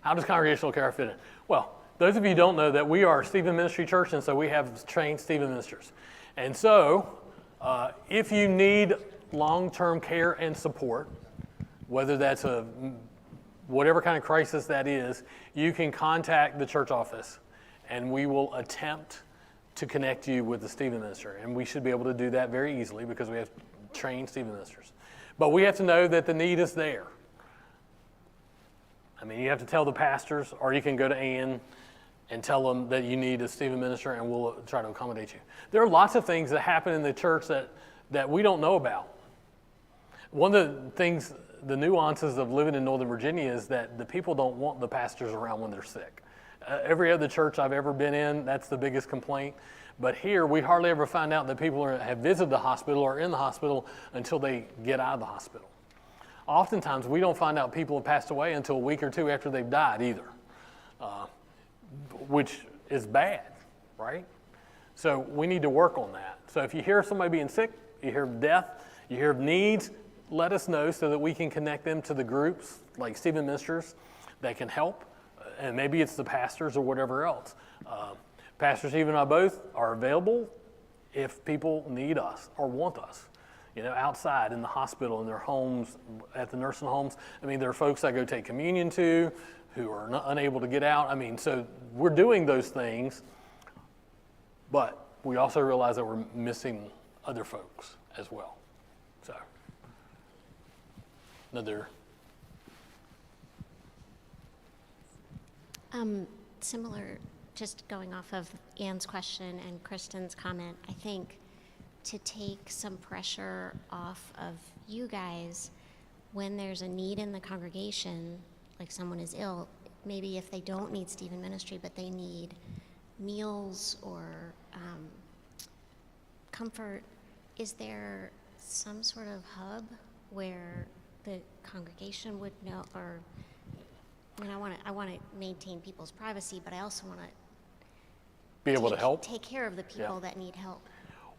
How does congregational care fit in? Well, those of you who don't know that we are a Stephen Ministry Church, and so we have trained Stephen ministers. And so, if you need long-term care and support, whether that's whatever kind of crisis that is, you can contact the church office, and we will attempt to connect you with the Stephen minister. And we should be able to do that very easily because we have trained Stephen ministers. But we have to know that the need is there. I mean, you have to tell the pastors, or you can go to Ann and tell them that you need a Stephen minister, and we'll try to accommodate you. There are lots of things that happen in the church that we don't know about. One of the things, the nuances of living in Northern Virginia is that the people don't want the pastors around when they're sick. Every other church I've ever been in, that's the biggest complaint. But here, we hardly ever find out that people have visited the hospital or in the hospital until they get out of the hospital. Oftentimes, we don't find out people have passed away until a week or two after they've died either, which is bad, right? So we need to work on that. So if you hear somebody being sick, you hear of death, you hear of needs, let us know so that we can connect them to the groups like Stephen ministers that can help. And maybe it's the pastors or whatever else. Pastor Steve and I both are available if people need us or want us, outside in the hospital, in their homes, at the nursing homes. I mean, there are folks I go take communion to who are unable to get out. I mean, so we're doing those things, but we also realize that we're missing other folks as well. So, another. Similar, just going off of Ann's question and Kristen's comment, I think to take some pressure off of you guys when there's a need in the congregation, like someone is ill, maybe if they don't need Stephen ministry, but they need meals or comfort, is there some sort of hub where the congregation would know, or I want to maintain people's privacy, but I also want to be able to help? Take care of the people that need help.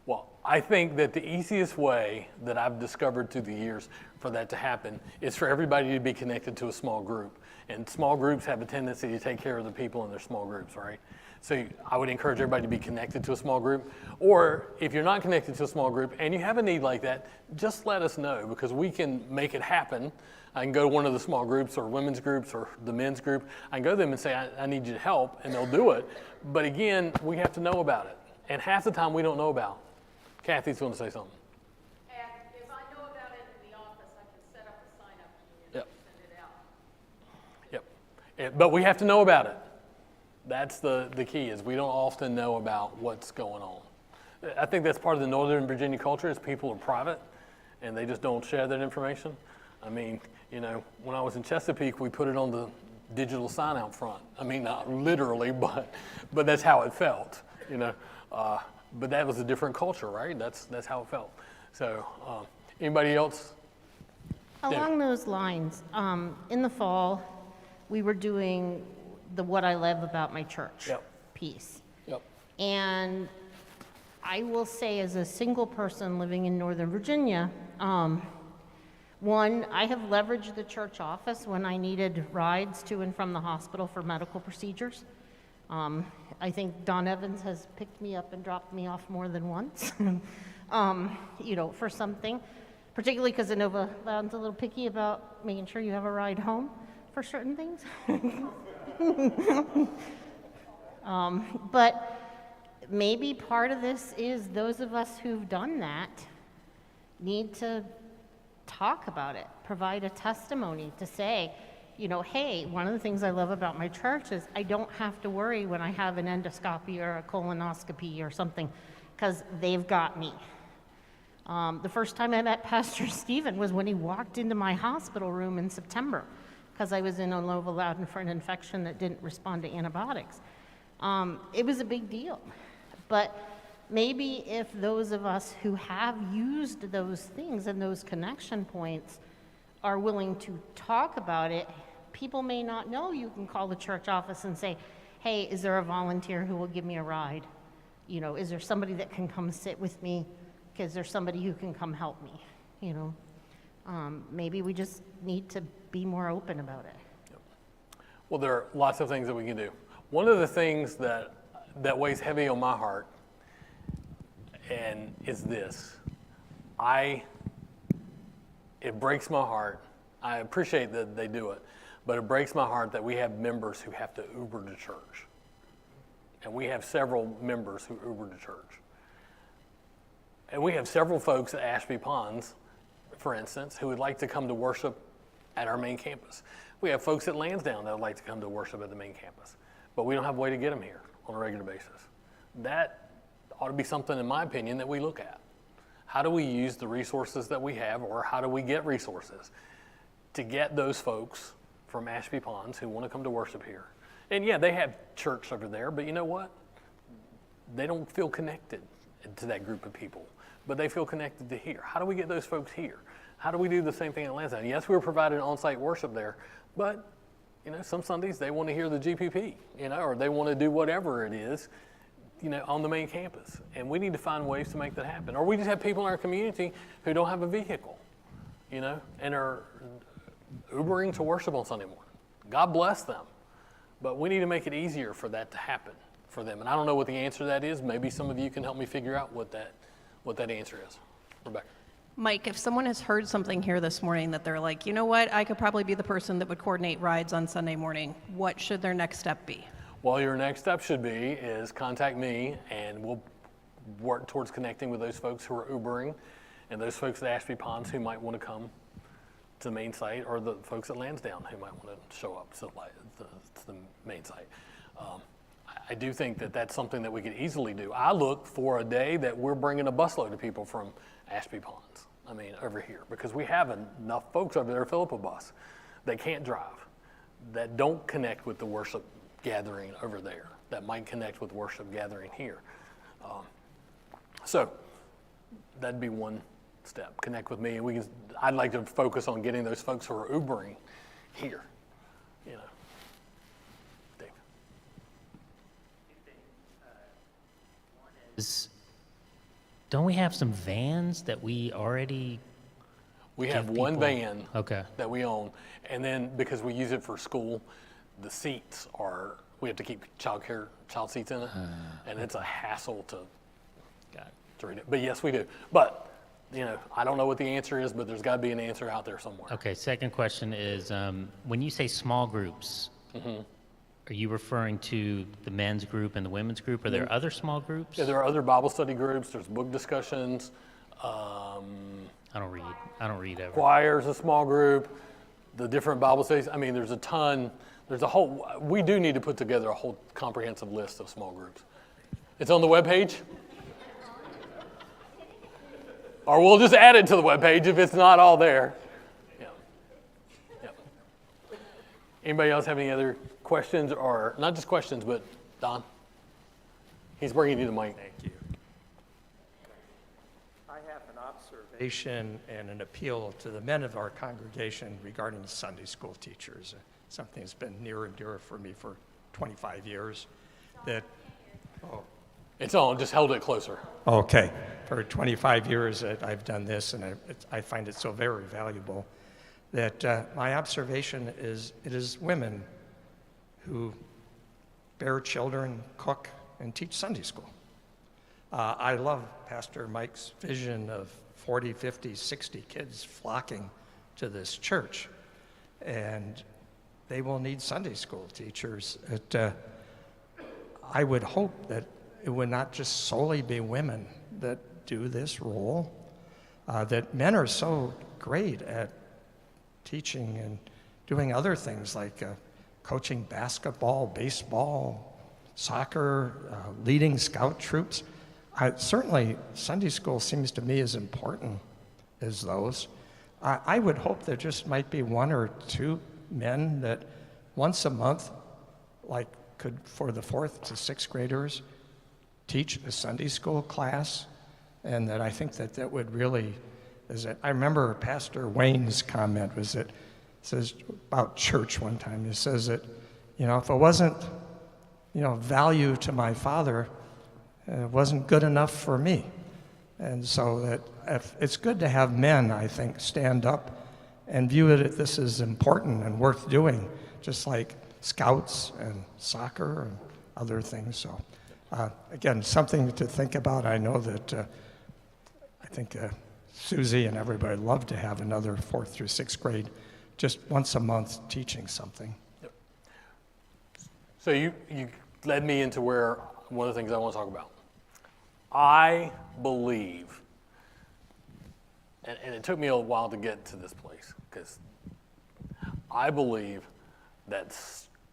Well, I think that the easiest way that I've discovered through the years for that to happen is for everybody to be connected to a small group. And small groups have a tendency to take care of the people in their small groups, right? So I would encourage everybody to be connected to a small group. Or if you're not connected to a small group and you have a need like that, just let us know because we can make it happen. I can go to one of the small groups or women's groups or the men's group. I can go to them and say, I need you to help, and they'll do it. But again, we have to know about it. And half the time we don't know about it. Kathy's going to say something. And if I know about it in the office, I can set up a sign-up sheet and send it out. Yep. But we have to know about it. That's the key, is we don't often know about what's going on. I think that's part of the Northern Virginia culture is people are private and they just don't share that information. I mean, when I was in Chesapeake, we put it on the digital sign out front. I mean, not literally, but that's how it felt, But that was a different culture, right? That's how it felt. So, anybody else? Along those lines, in the fall, we were doing the What I Love About My Church piece. Yep. And I will say, as a single person living in Northern Virginia, one, I have leveraged the church office when I needed rides to and from the hospital for medical procedures. I think Don Evans has picked me up and dropped me off more than once, for something, particularly because Inova Loudon's a little picky about making sure you have a ride home for certain things. But maybe part of this is those of us who've done that need to talk about it, provide a testimony to say, hey, one of the things I love about my church is I don't have to worry when I have an endoscopy or a colonoscopy or something, because they've got me. The first time I met Pastor Stephen was when he walked into my hospital room in September, because I was in Inova Loudon for an infection that didn't respond to antibiotics. It was a big deal. But maybe if those of us who have used those things and those connection points are willing to talk about it, people may not know. You can call the church office and say, hey, is there a volunteer who will give me a ride? Is there somebody that can come sit with me because there's somebody who can come help me, you know? Maybe we just need to be more open about it. Well, there are lots of things that we can do. One of the things that weighs heavy on my heart and is this. It breaks my heart. I appreciate that they do it, but it breaks my heart that we have members who have to Uber to church. And we have several members who Uber to church. And we have several folks at Ashby Ponds, for instance, who would like to come to worship at our main campus. We have folks at Lansdowne that would like to come to worship at the main campus, but we don't have a way to get them here on a regular basis. That ought to be something, in my opinion, that we look at. How do we use the resources that we have, or how do we get resources to get those folks from Ashby Ponds who want to come to worship here? And yeah, they have church over there, but you know what? They don't feel connected to that group of people, but they feel connected to here. How do we get those folks here? How do we do the same thing at Lansdowne? Yes, we were providing on-site worship there, but you know, some Sundays they want to hear the GPP, you know, or they want to do whatever it is, you know, on the main campus. And we need to find ways to make that happen. Or we just have people in our community who don't have a vehicle, you know, and are Ubering to worship on Sunday morning. God bless them. But we need to make it easier for that to happen for them. And I don't know what the answer to that is. Maybe some of you can help me figure out what that answer is. Rebecca. Mike, if someone has heard something here this morning that they're like, you know what, I could probably be the person that would coordinate rides on Sunday morning, what should their next step be? Well, your next step should be is contact me, and we'll work towards connecting with those folks who are Ubering and those folks at Ashby Ponds who might want to come to the main site, or the folks at Lansdowne who might want to show up to the main site. I do think that that's something that we could easily do. I look for a day that we're bringing a busload of people from Ashby Ponds, over here, because we have enough folks over there to fill up a bus that can't drive, that don't connect with the worship gathering over there, that might connect with worship gathering here. So that'd be one step. Connect with me, and I'd like to focus on getting those folks who are Ubering here. You know, Dave. Don't we have some vans that we already? We have one van that we own, and then because we use it for school, the seats we have to keep child seats in it, and it's a hassle to read it. But yes, we do. But you know, I don't know what the answer is, but there's got to be an answer out there somewhere. Okay. Second question is, when you say small groups, are you referring to the men's group and the women's group? Are there other small groups? Yeah, there are other Bible study groups. There's book discussions. I don't read ever. Choir's a small group. The different Bible studies. There's a ton. We do need to put together a whole comprehensive list of small groups. It's on the webpage. Or we'll just add it to the webpage if it's not all there. Yeah. Anybody else have any other questions, or not just questions, but Don? He's bringing you the mic. Thank you. I have an observation and an appeal to the men of our congregation regarding Sunday school teachers. Something that's been near and dear for me for 25 years. It's on, just hold it closer. Okay. For 25 years that I've done this, and I find it so very valuable, that my observation is it is women who bear children, cook, and teach Sunday school. I love Pastor Mike's vision of 40, 50, 60 kids flocking to this church, and they will need Sunday school teachers. I would hope that it would not just solely be women that do this role, that men are so great at teaching and doing other things like coaching basketball, baseball, soccer, leading scout troops. Certainly, Sunday school seems to me as important as those. I would hope there just might be one or two men that once a month, could, for the 4th to 6th graders, teach a Sunday school class, and that I think that would really, I remember Pastor Wayne's comment was that, says about church one time, he says that, if it wasn't, value to my father, it wasn't good enough for me. And so that it's good to have men, I think, stand up and view it this is important and worth doing, just like scouts and soccer and other things. So again, something to think about. I know that I think Susie and everybody would love to have another 4th through 6th grade just once a month teaching something. So you led me into where one of the things I want to talk about. I believe, and it took me a while to get to this place, because I believe that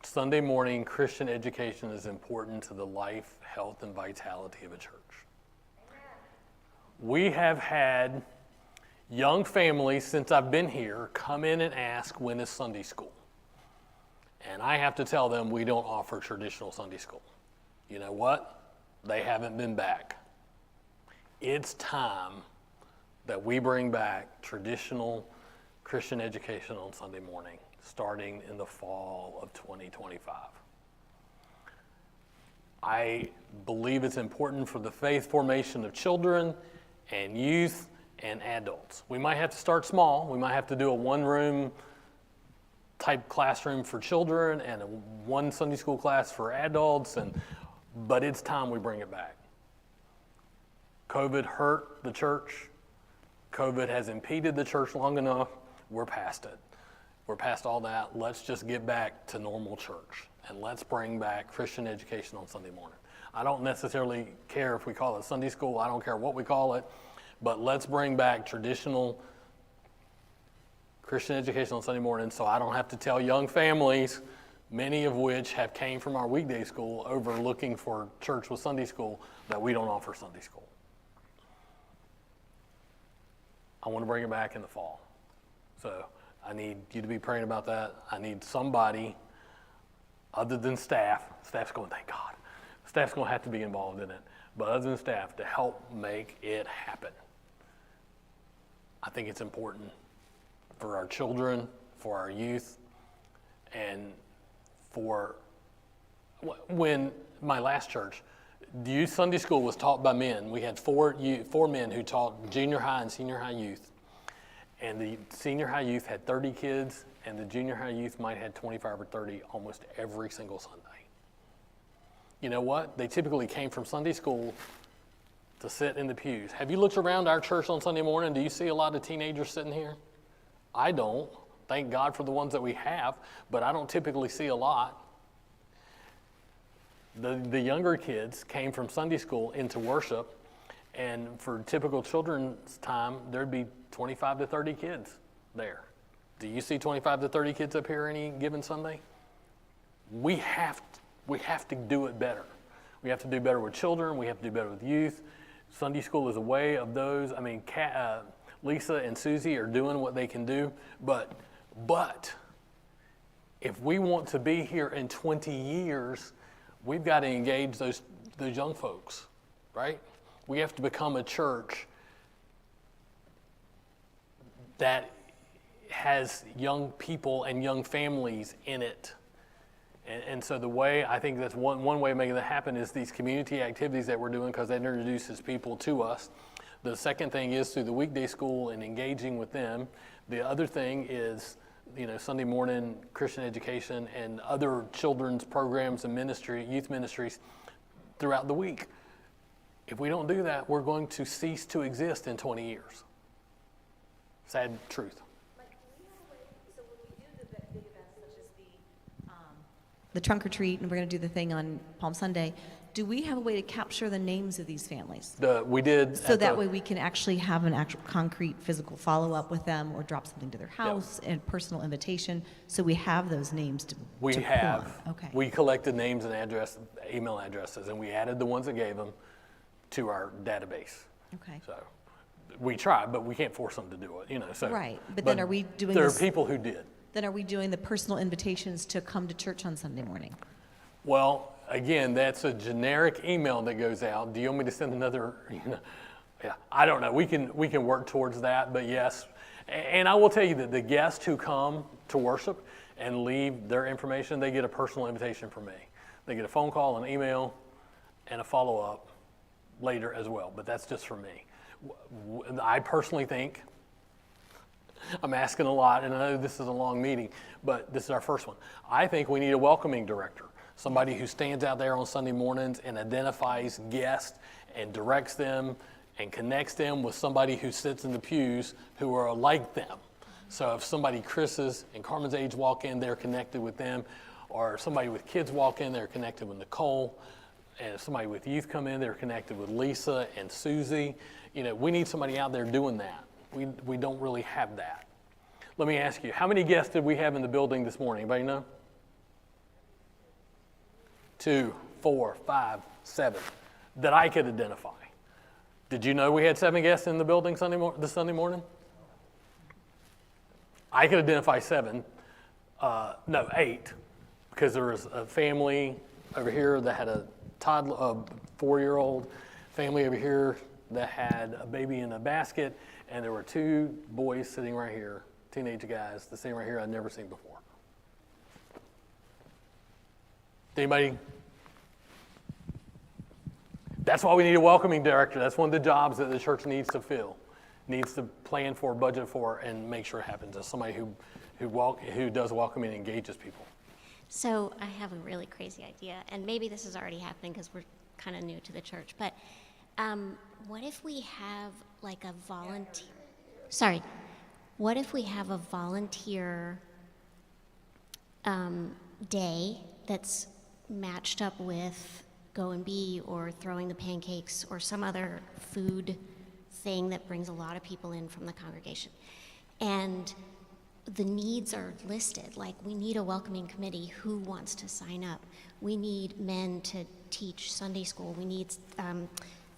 Sunday morning Christian education is important to the life, health, and vitality of a church. We have had young families since I've been here come in and ask, when is Sunday school? And I have to tell them we don't offer traditional Sunday school. You know what? They haven't been back. It's time that we bring back traditional Christian education on Sunday morning, starting in the fall of 2025. I believe it's important for the faith formation of children and youth and adults. We might have to start small. We might have to do a one-room type classroom for children and a one Sunday school class for adults, but it's time we bring it back. COVID hurt the church. COVID has impeded the church long enough. We're past it. We're past all that. Let's just get back to normal church, and let's bring back Christian education on Sunday morning. I don't necessarily care if we call it Sunday school. I don't care what we call it, but let's bring back traditional Christian education on Sunday morning so I don't have to tell young families, many of which have came from our weekday school over looking for church with Sunday school, that we don't offer Sunday school. I want to bring it back in the fall. So I need you to be praying about that. I need somebody other than staff. Staff's going, thank God. Staff's going to have to be involved in it. But other than staff, to help make it happen. I think it's important for our children, for our youth, and for when my last church, youth Sunday school was taught by men. We had four men who taught junior high and senior high youth. And the senior high youth had 30 kids, and the junior high youth might have had 25 or 30 almost every single Sunday. You know what? They typically came from Sunday school to sit in the pews. Have you looked around our church on Sunday morning? Do you see a lot of teenagers sitting here? I don't. Thank God for the ones that we have, but I don't typically see a lot. The younger kids came from Sunday school into worship, and for typical children's time, there'd be 25 to 30 kids there. Do you see 25 to 30 kids up here any given Sunday? We have to do it better. We have to do better with children. We have to do better with youth. Sunday school is a way of those. I mean, Lisa and Susie are doing what they can do, but if we want to be here in 20 years, we've got to engage those young folks, right? We have to become a church that has young people and young families in it. And so the way, I think that's one way of making that happen is these community activities that we're doing, because that introduces people to us. The second thing is through the weekday school and engaging with them. The other thing is, Sunday morning Christian education and other children's programs and youth ministries throughout the week. If we don't do that, we're going to cease to exist in 20 years. Sad truth. So when we do the big events such as the trunk or treat, and we're going to do the thing on Palm Sunday, do we have a way to capture the names of these families? We did. So that way we can actually have an actual concrete physical follow-up with them, or drop something to their house and personal invitation, so we have those names to We to have. pull on. Okay. We collected names and email addresses, and we added the ones that gave them to our database. Okay. So we tried, but we can't force them to do it, So, Right, but then are we doing There this- are people who did. Then are we doing the personal invitations to come to church on Sunday morning? Well, again, that's a generic email that goes out. Do you want me to send another? Yeah, I don't know. We can work towards that, but yes. And I will tell you that the guests who come to worship and leave their information, they get a personal invitation from me. They get a phone call, an email, and a follow-up later as well, but that's just for me. I personally think, I'm asking a lot, and I know this is a long meeting, but this is our first one. I think we need a welcoming director, somebody who stands out there on Sunday mornings and identifies guests and directs them and connects them with somebody who sits in the pews who are like them. So if somebody Chris's and Carmen's age walk in, they're connected with them, or somebody with kids walk in, they're connected with Nicole, and if somebody with youth come in, they're connected with Lisa and Susie. You know, we need somebody out there doing that. We don't really have that. Let me ask you, how many guests did we have in the building this morning? Anybody know? 2, 4, 5, 7 that I could identify. Did you know we had 7 guests in the building this Sunday morning? I could identify 7, 8, because there was a family over here that had a toddler, a 4-year-old, family over here that had a baby in a basket, and there were 2 boys sitting right here, teenage guys, the same right here I'd never seen before. Anybody? That's why we need a welcoming director. That's one of the jobs that the church needs to fill, needs to plan for, budget for, and make sure it happens. As somebody who does welcoming and engages people. So I have a really crazy idea, and maybe this is already happening because we're kind of new to the church, but what if we have like a volunteer, what if we have a volunteer day that's matched up with Go and Be or throwing the pancakes or some other food thing that brings a lot of people in from the congregation. And the needs are listed, like we need a welcoming committee, who wants to sign up? We need men to teach Sunday school. We need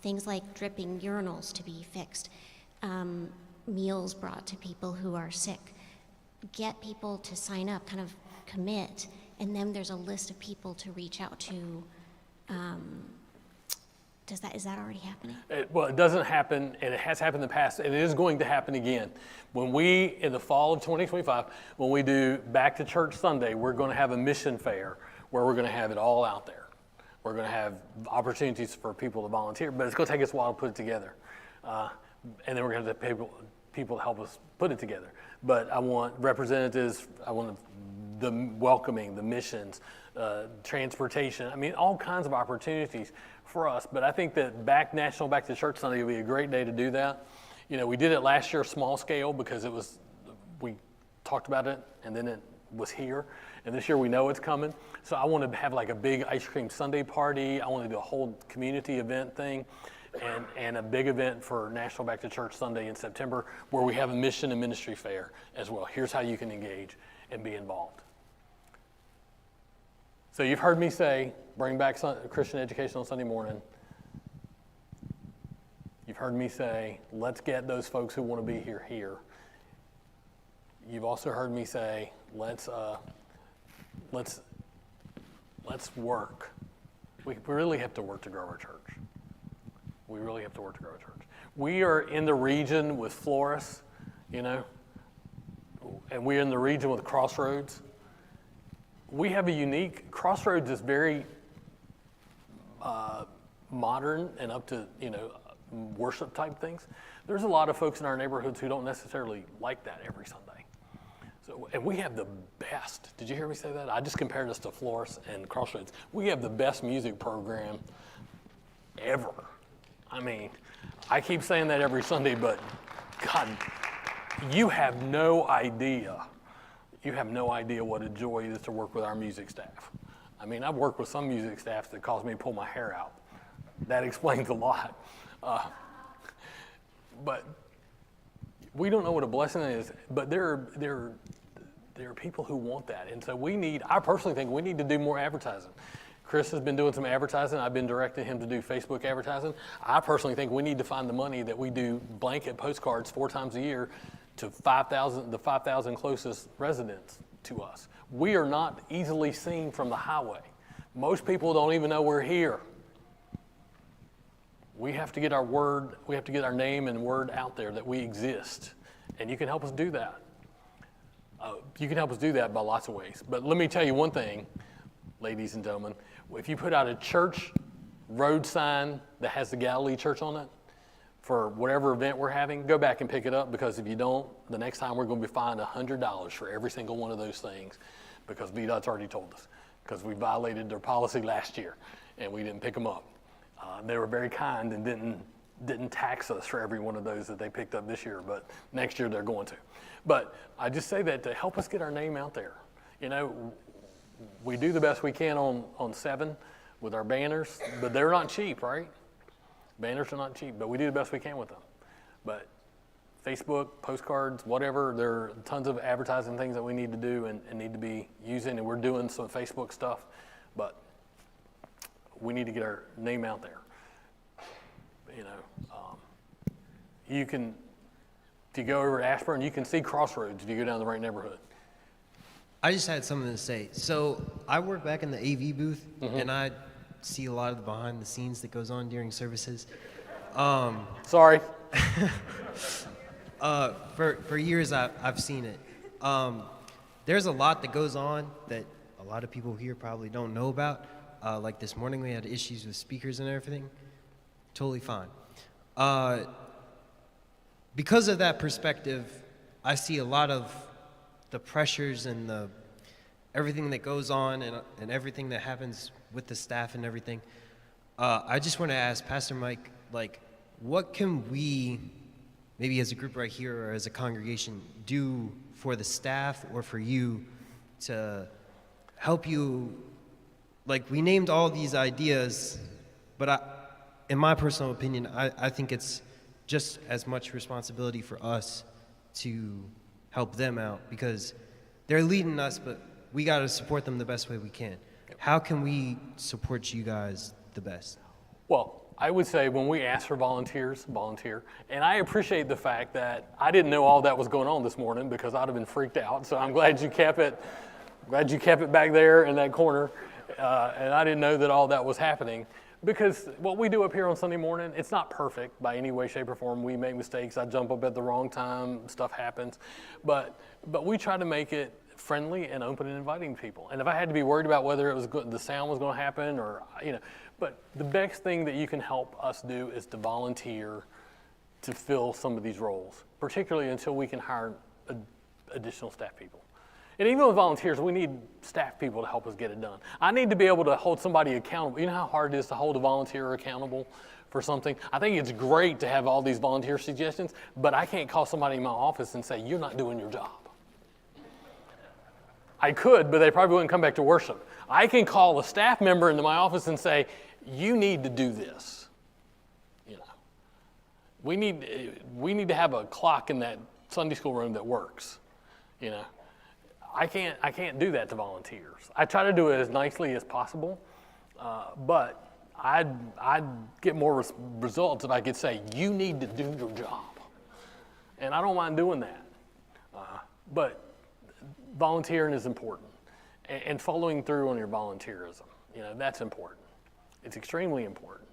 things like dripping urinals to be fixed, meals brought to people who are sick. Get people to sign up, kind of commit, and then there's a list of people to reach out to. Is that already happening? Well, it doesn't happen, and it has happened in the past, and it is going to happen again. When we, in the fall of 2025, when we do Back to Church Sunday, we're going to have a mission fair where we're going to have it all out there. We're going to have opportunities for people to volunteer, but it's going to take us a while to put it together. And then we're going to have people to help us put it together. But I want representatives, I want the welcoming, the missions, transportation, I mean, all kinds of opportunities for us. But I think that National Back to Church Sunday would be a great day to do that. You know, we did it last year small scale because we talked about it and then it was here. And this year we know it's coming. So I want to have like a big ice cream sundae party. I want to do a whole community event thing and a big event for National Back to Church Sunday in September where we have a mission and ministry fair as well. Here's how you can engage and be involved. So you've heard me say, bring back Christian education on Sunday morning. You've heard me say, let's get those folks who want to be here. You've also heard me say, let's work. We really have to work to grow our church. We really have to work to grow our church. We are in the region with Flores, you know, and we're in the region with Crossroads. We have a unique, Crossroads is very modern and up to, you know, worship type things. There's a lot of folks in our neighborhoods who don't necessarily like that every Sunday. So, and we have the best, did you hear me say that? I just compared us to Flores and Crossroads. We have the best music program ever. I mean, I keep saying that every Sunday, but God, you have no idea. You have no idea what a joy it is to work with our music staff. I mean, I've worked with some music staff that caused me to pull my hair out. That explains a lot. But we don't know what a blessing is, but there are people who want that. And so I personally think we need to do more advertising. Chris has been doing some advertising. I've been directing him to do Facebook advertising. I personally think we need to find the money that we do blanket postcards 4 times a year to the 5,000 closest residents to us. We are not easily seen from the highway. Most people don't even know we're here. We have to get our name and word out there that we exist. And you can help us do that. You can help us do that by lots of ways. But let me tell you one thing, ladies and gentlemen. If you put out a church road sign that has the Galilee Church on it, for whatever event we're having, go back and pick it up, because if you don't, the next time we're going to be fined $100 for every single one of those things, because VDOT's already told us, because we violated their policy last year and we didn't pick them up. They were very kind and didn't tax us for every one of those that they picked up this year, but next year they're going to. But I just say that to help us get our name out there. You know, we do the best we can on 7 with our banners, but they're not cheap, right? Banners are not cheap, but we do the best we can with them. But Facebook, postcards, whatever, there are tons of advertising things that we need to do and need to be using, and we're doing some Facebook stuff, but we need to get our name out there. You know, you can, if you go over to Ashburn, you can see Crossroads if you go down the right neighborhood. I just had something to say. So I work back in the AV booth, and I see a lot of the behind the scenes that goes on during services. Sorry. For years I've seen it. There's a lot that goes on that a lot of people here probably don't know about. Like this morning we had issues with speakers and everything. Totally fine. Because of that perspective, I see a lot of the pressures and everything that goes on and everything that happens with the staff and everything. I just want to ask Pastor Mike, like, what can we, maybe as a group right here or as a congregation, do for the staff or for you to help you? Like, we named all these ideas, but in my personal opinion, I think it's just as much responsibility for us to help them out, because they're leading us, but we got to support them the best way we can. How can we support you guys the best? Well, I would say when we ask for volunteers, volunteer. And I appreciate the fact that I didn't know all that was going on this morning, because I'd have been freaked out. So I'm glad you kept it back there in that corner. And I didn't know that all that was happening, because what we do up here on Sunday morning, it's not perfect by any way, shape, or form. We make mistakes. I jump up at the wrong time. Stuff happens. But we try to make it friendly and open and inviting people. And if I had to be worried about whether it was the sound was going to happen, or, you know, but the best thing that you can help us do is to volunteer to fill some of these roles, particularly until we can hire additional staff people. And even with volunteers, we need staff people to help us get it done. I need to be able to hold somebody accountable. You know how hard it is to hold a volunteer accountable for something? I think it's great to have all these volunteer suggestions, but I can't call somebody in my office and say, you're not doing your job. I could, but they probably wouldn't come back to worship. I can call a staff member into my office and say, you need to do this. You know, we need to have a clock in that Sunday school room that works. You know, I can't do that to volunteers. I try to do it as nicely as possible, but I'd get more results if I could say, you need to do your job. And I don't mind doing that. But volunteering is important, and following through on your volunteerism, you know, that's important. It's extremely important.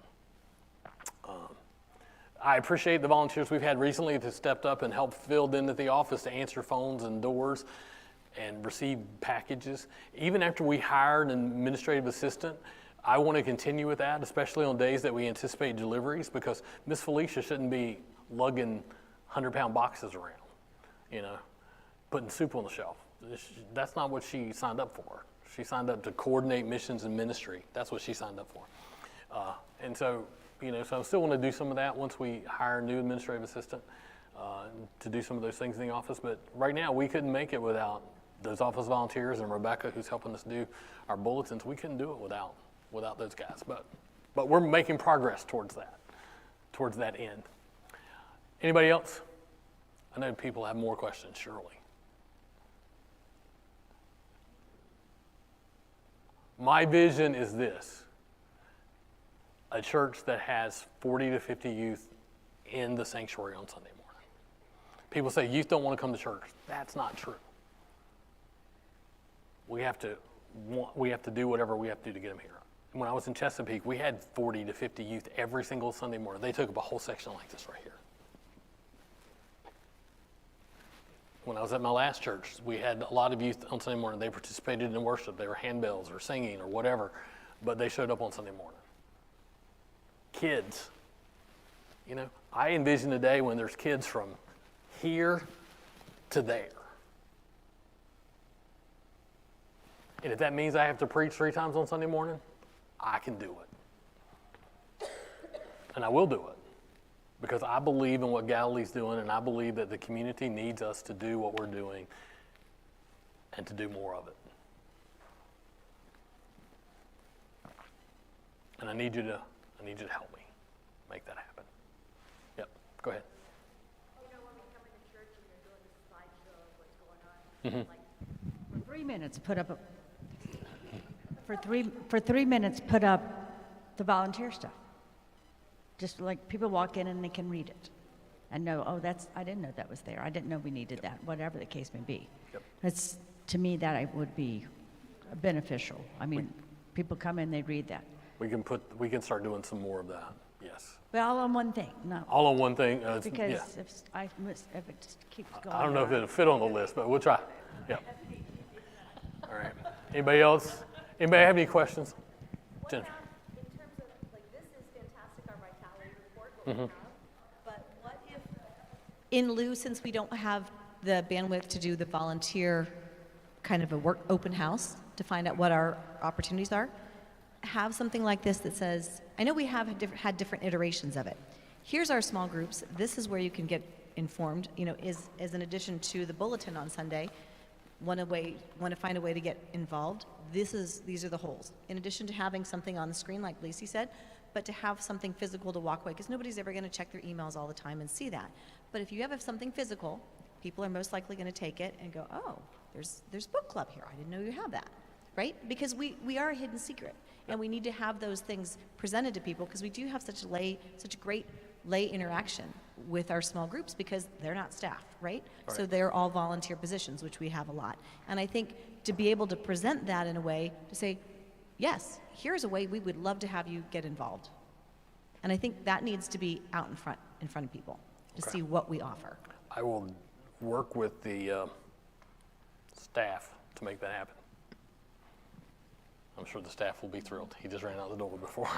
I appreciate the volunteers we've had recently that stepped up and helped filled in at the office to answer phones and doors and receive packages. Even after we hired an administrative assistant, I want to continue with that, especially on days that we anticipate deliveries, because Miss Felicia shouldn't be lugging 100-pound boxes around, you know, putting soup on the shelf. That's not what she signed up for. She signed up to coordinate missions and ministry. That's what she signed up for. And so, you know, so I still want to do some of that once we hire a new administrative assistant to do some of those things in the office. But right now, we couldn't make it without those office volunteers and Rebecca, who's helping us do our bulletins. We couldn't do it without those guys. But we're making progress towards that end. Anybody else? I know people have more questions, surely. My vision is this: a church that has 40 to 50 youth in the sanctuary on Sunday morning. People say youth don't want to come to church. That's not true. We have to do whatever we have to do to get them here. When I was in Chesapeake, we had 40 to 50 youth every single Sunday morning. They took up a whole section like this right here. When I was at my last church, we had a lot of youth on Sunday morning. They participated in worship. They were handbells or singing or whatever, but they showed up on Sunday morning. Kids, You know, I envision a day when there's kids from here to there. And if that means I have to preach 3 times on Sunday morning, I can do it. And I will do it. Because I believe in what Galilee's doing, and I believe that the community needs us to do what we're doing and to do more of it. And I need you to help me make that happen. Yep, go ahead. You know, when we come into church and they're doing the slideshow of what's going on, like, for 3 minutes, put up for 3 minutes, put up the volunteer stuff. Just like people walk in and they can read it and know, oh, I didn't know that was there. I didn't know we needed that, whatever the case may be. Yep. To me, that would be beneficial. I mean, people come in, they read that. We can start doing some more of that, yes. But all on one thing, no. All on one thing. Because yeah. if it just keeps going I don't know if on. it'll fit on the list, but we'll try. Yeah. All right. Anybody else? Anybody have any questions? Jennifer. In terms of, like, this is fantastic, our vitality report, what we have, but what if, in lieu, since we don't have the bandwidth to do the volunteer kind of a work open house to find out what our opportunities are, have something like this that says, I know we have had different iterations of it. Here's our small groups. This is where you can get informed, you know, as an addition to the bulletin on Sunday. Want to find a way to get involved, these are the holes. In addition to having something on the screen, like Lacey said, but to have something physical to walk away, because nobody's ever going to check their emails all the time and see that. But if you have something physical, people are most likely going to take it and go, oh, there's book club here. I didn't know you have that, right? Because we are a hidden secret, and we need to have those things presented to people, because we do have such great lay interaction with our small groups, because they're not staff, right? So they're all volunteer positions, which we have a lot. And I think to be able to present that in a way to say, yes, here's a way we would love to have you get involved. And I think that needs to be out in front of people to see what we offer. I will work with the staff to make that happen. I'm sure the staff will be thrilled. He just ran out the door before.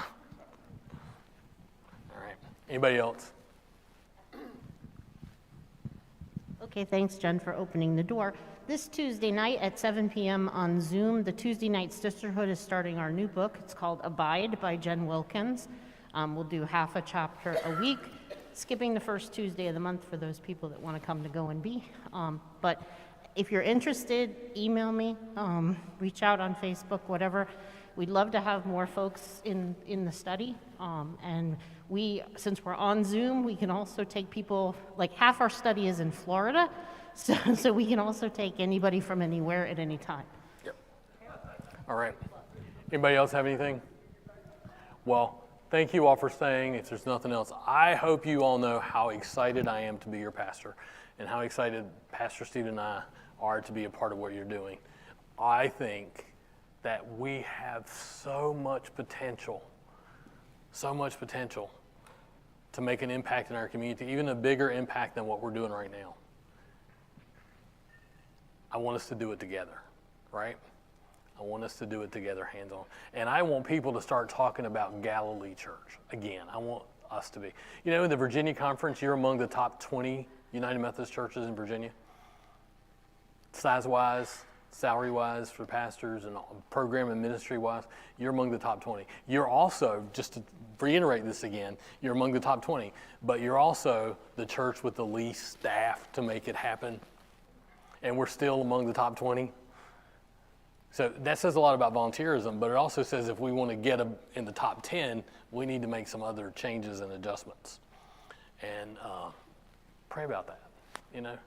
All right. Anybody else? Okay, thanks, Jen, for opening the door. This Tuesday night at 7 p.m. on Zoom, the Tuesday Night Sisterhood is starting our new book. It's called Abide by Jen Wilkins. We'll do half a chapter a week, skipping the first Tuesday of the month for those people that want to come to Go and Be. But if you're interested, email me, reach out on Facebook, whatever. We'd love to have more folks in the study. And since we're on Zoom, we can also take people, like half our study is in Florida, so we can also take anybody from anywhere at any time. Yep. All right. Anybody else have anything? Well, thank you all for staying. If there's nothing else, I hope you all know how excited I am to be your pastor and how excited Pastor Steve and I are to be a part of what you're doing. I think that we have so much potential to make an impact in our community, even a bigger impact than what we're doing right now. I want us to do it together, right? I want us to do it together, hands-on. And I want people to start talking about Galilee Church again. I want us to be. You know, in the Virginia conference, you're among the top 20 United Methodist churches in Virginia. Size-wise, salary-wise for pastors and program and ministry-wise, you're among the top 20. You're also, just to reiterate this again, you're among the top 20, but you're also the church with the least staff to make it happen, and we're still among the top 20. So that says a lot about volunteerism, but it also says if we want to get in the top 10, we need to make some other changes and adjustments. And pray about that, you know.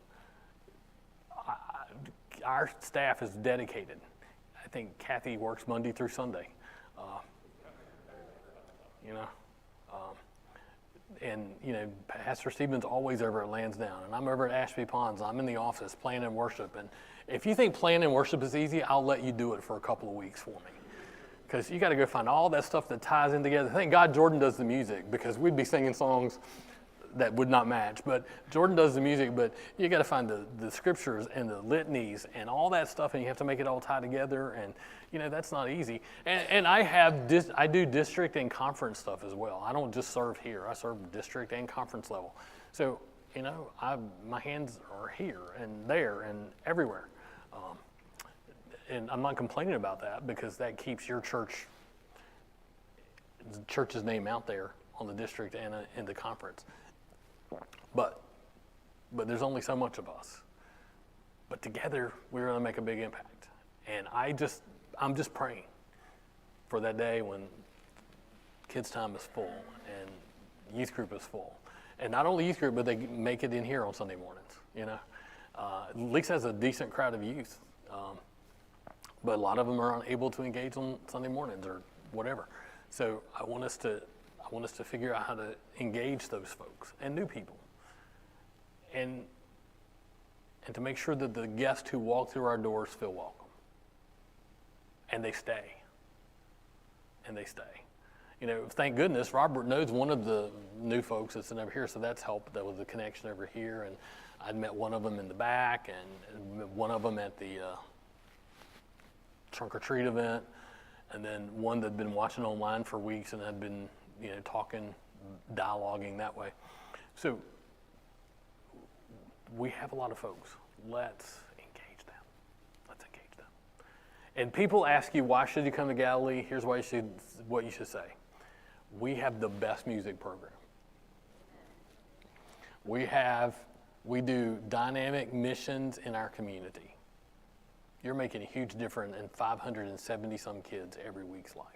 Our staff is dedicated. I think Kathy works Monday through Sunday. And Pastor Stephen's always over at Lansdowne, and I'm over at Ashby Ponds. I'm in the office planning worship. And if you think planning worship is easy, I'll let you do it for a couple of weeks for me. Because you got to go find all that stuff that ties in together. Thank God Jordan does the music, because we'd be singing songs that would not match. But Jordan does the music, but you got to find the scriptures and the litanies and all that stuff, and you have to make it all tie together. And that's not easy. And I do district and conference stuff as well. I don't just serve here. I serve district and conference level. So my hands are here and there and everywhere. And I'm not complaining about that, because that keeps your church's name out there on the district and in the conference. But there's only so much of us. But together, we're going to make a big impact. And I'm just praying for that day when kids' time is full and youth group is full. And not only youth group, but they make it in here on Sunday mornings, Leaks has a decent crowd of youth, but a lot of them are unable to engage on Sunday mornings or whatever. So I want us to figure out how to engage those folks and new people, and to make sure that the guests who walk through our doors feel welcome, and they stay. Thank goodness Robert knows one of the new folks that's over here, so that's helped. That was a connection over here, and I'd met one of them in the back, and one of them at the trunk or treat event, and then one that'd been watching online for weeks and had been, talking, dialoguing that way. So we have a lot of folks. Let's engage them. And people ask you, why should you come to Galilee? Here's what you should say. We have the best music program. We do dynamic missions in our community. You're making a huge difference in 570 some kids every week's life.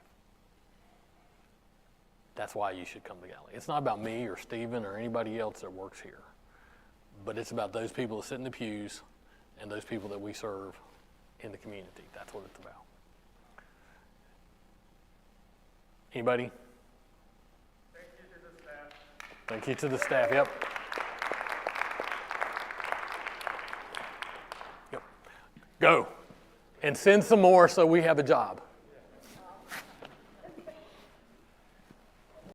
That's why you should come to Galilee. It's not about me or Stephen or anybody else that works here, but it's about those people that sit in the pews and those people that we serve in the community. That's what it's about. Anybody? Thank you to the staff. Yep. Go and send some more so we have a job.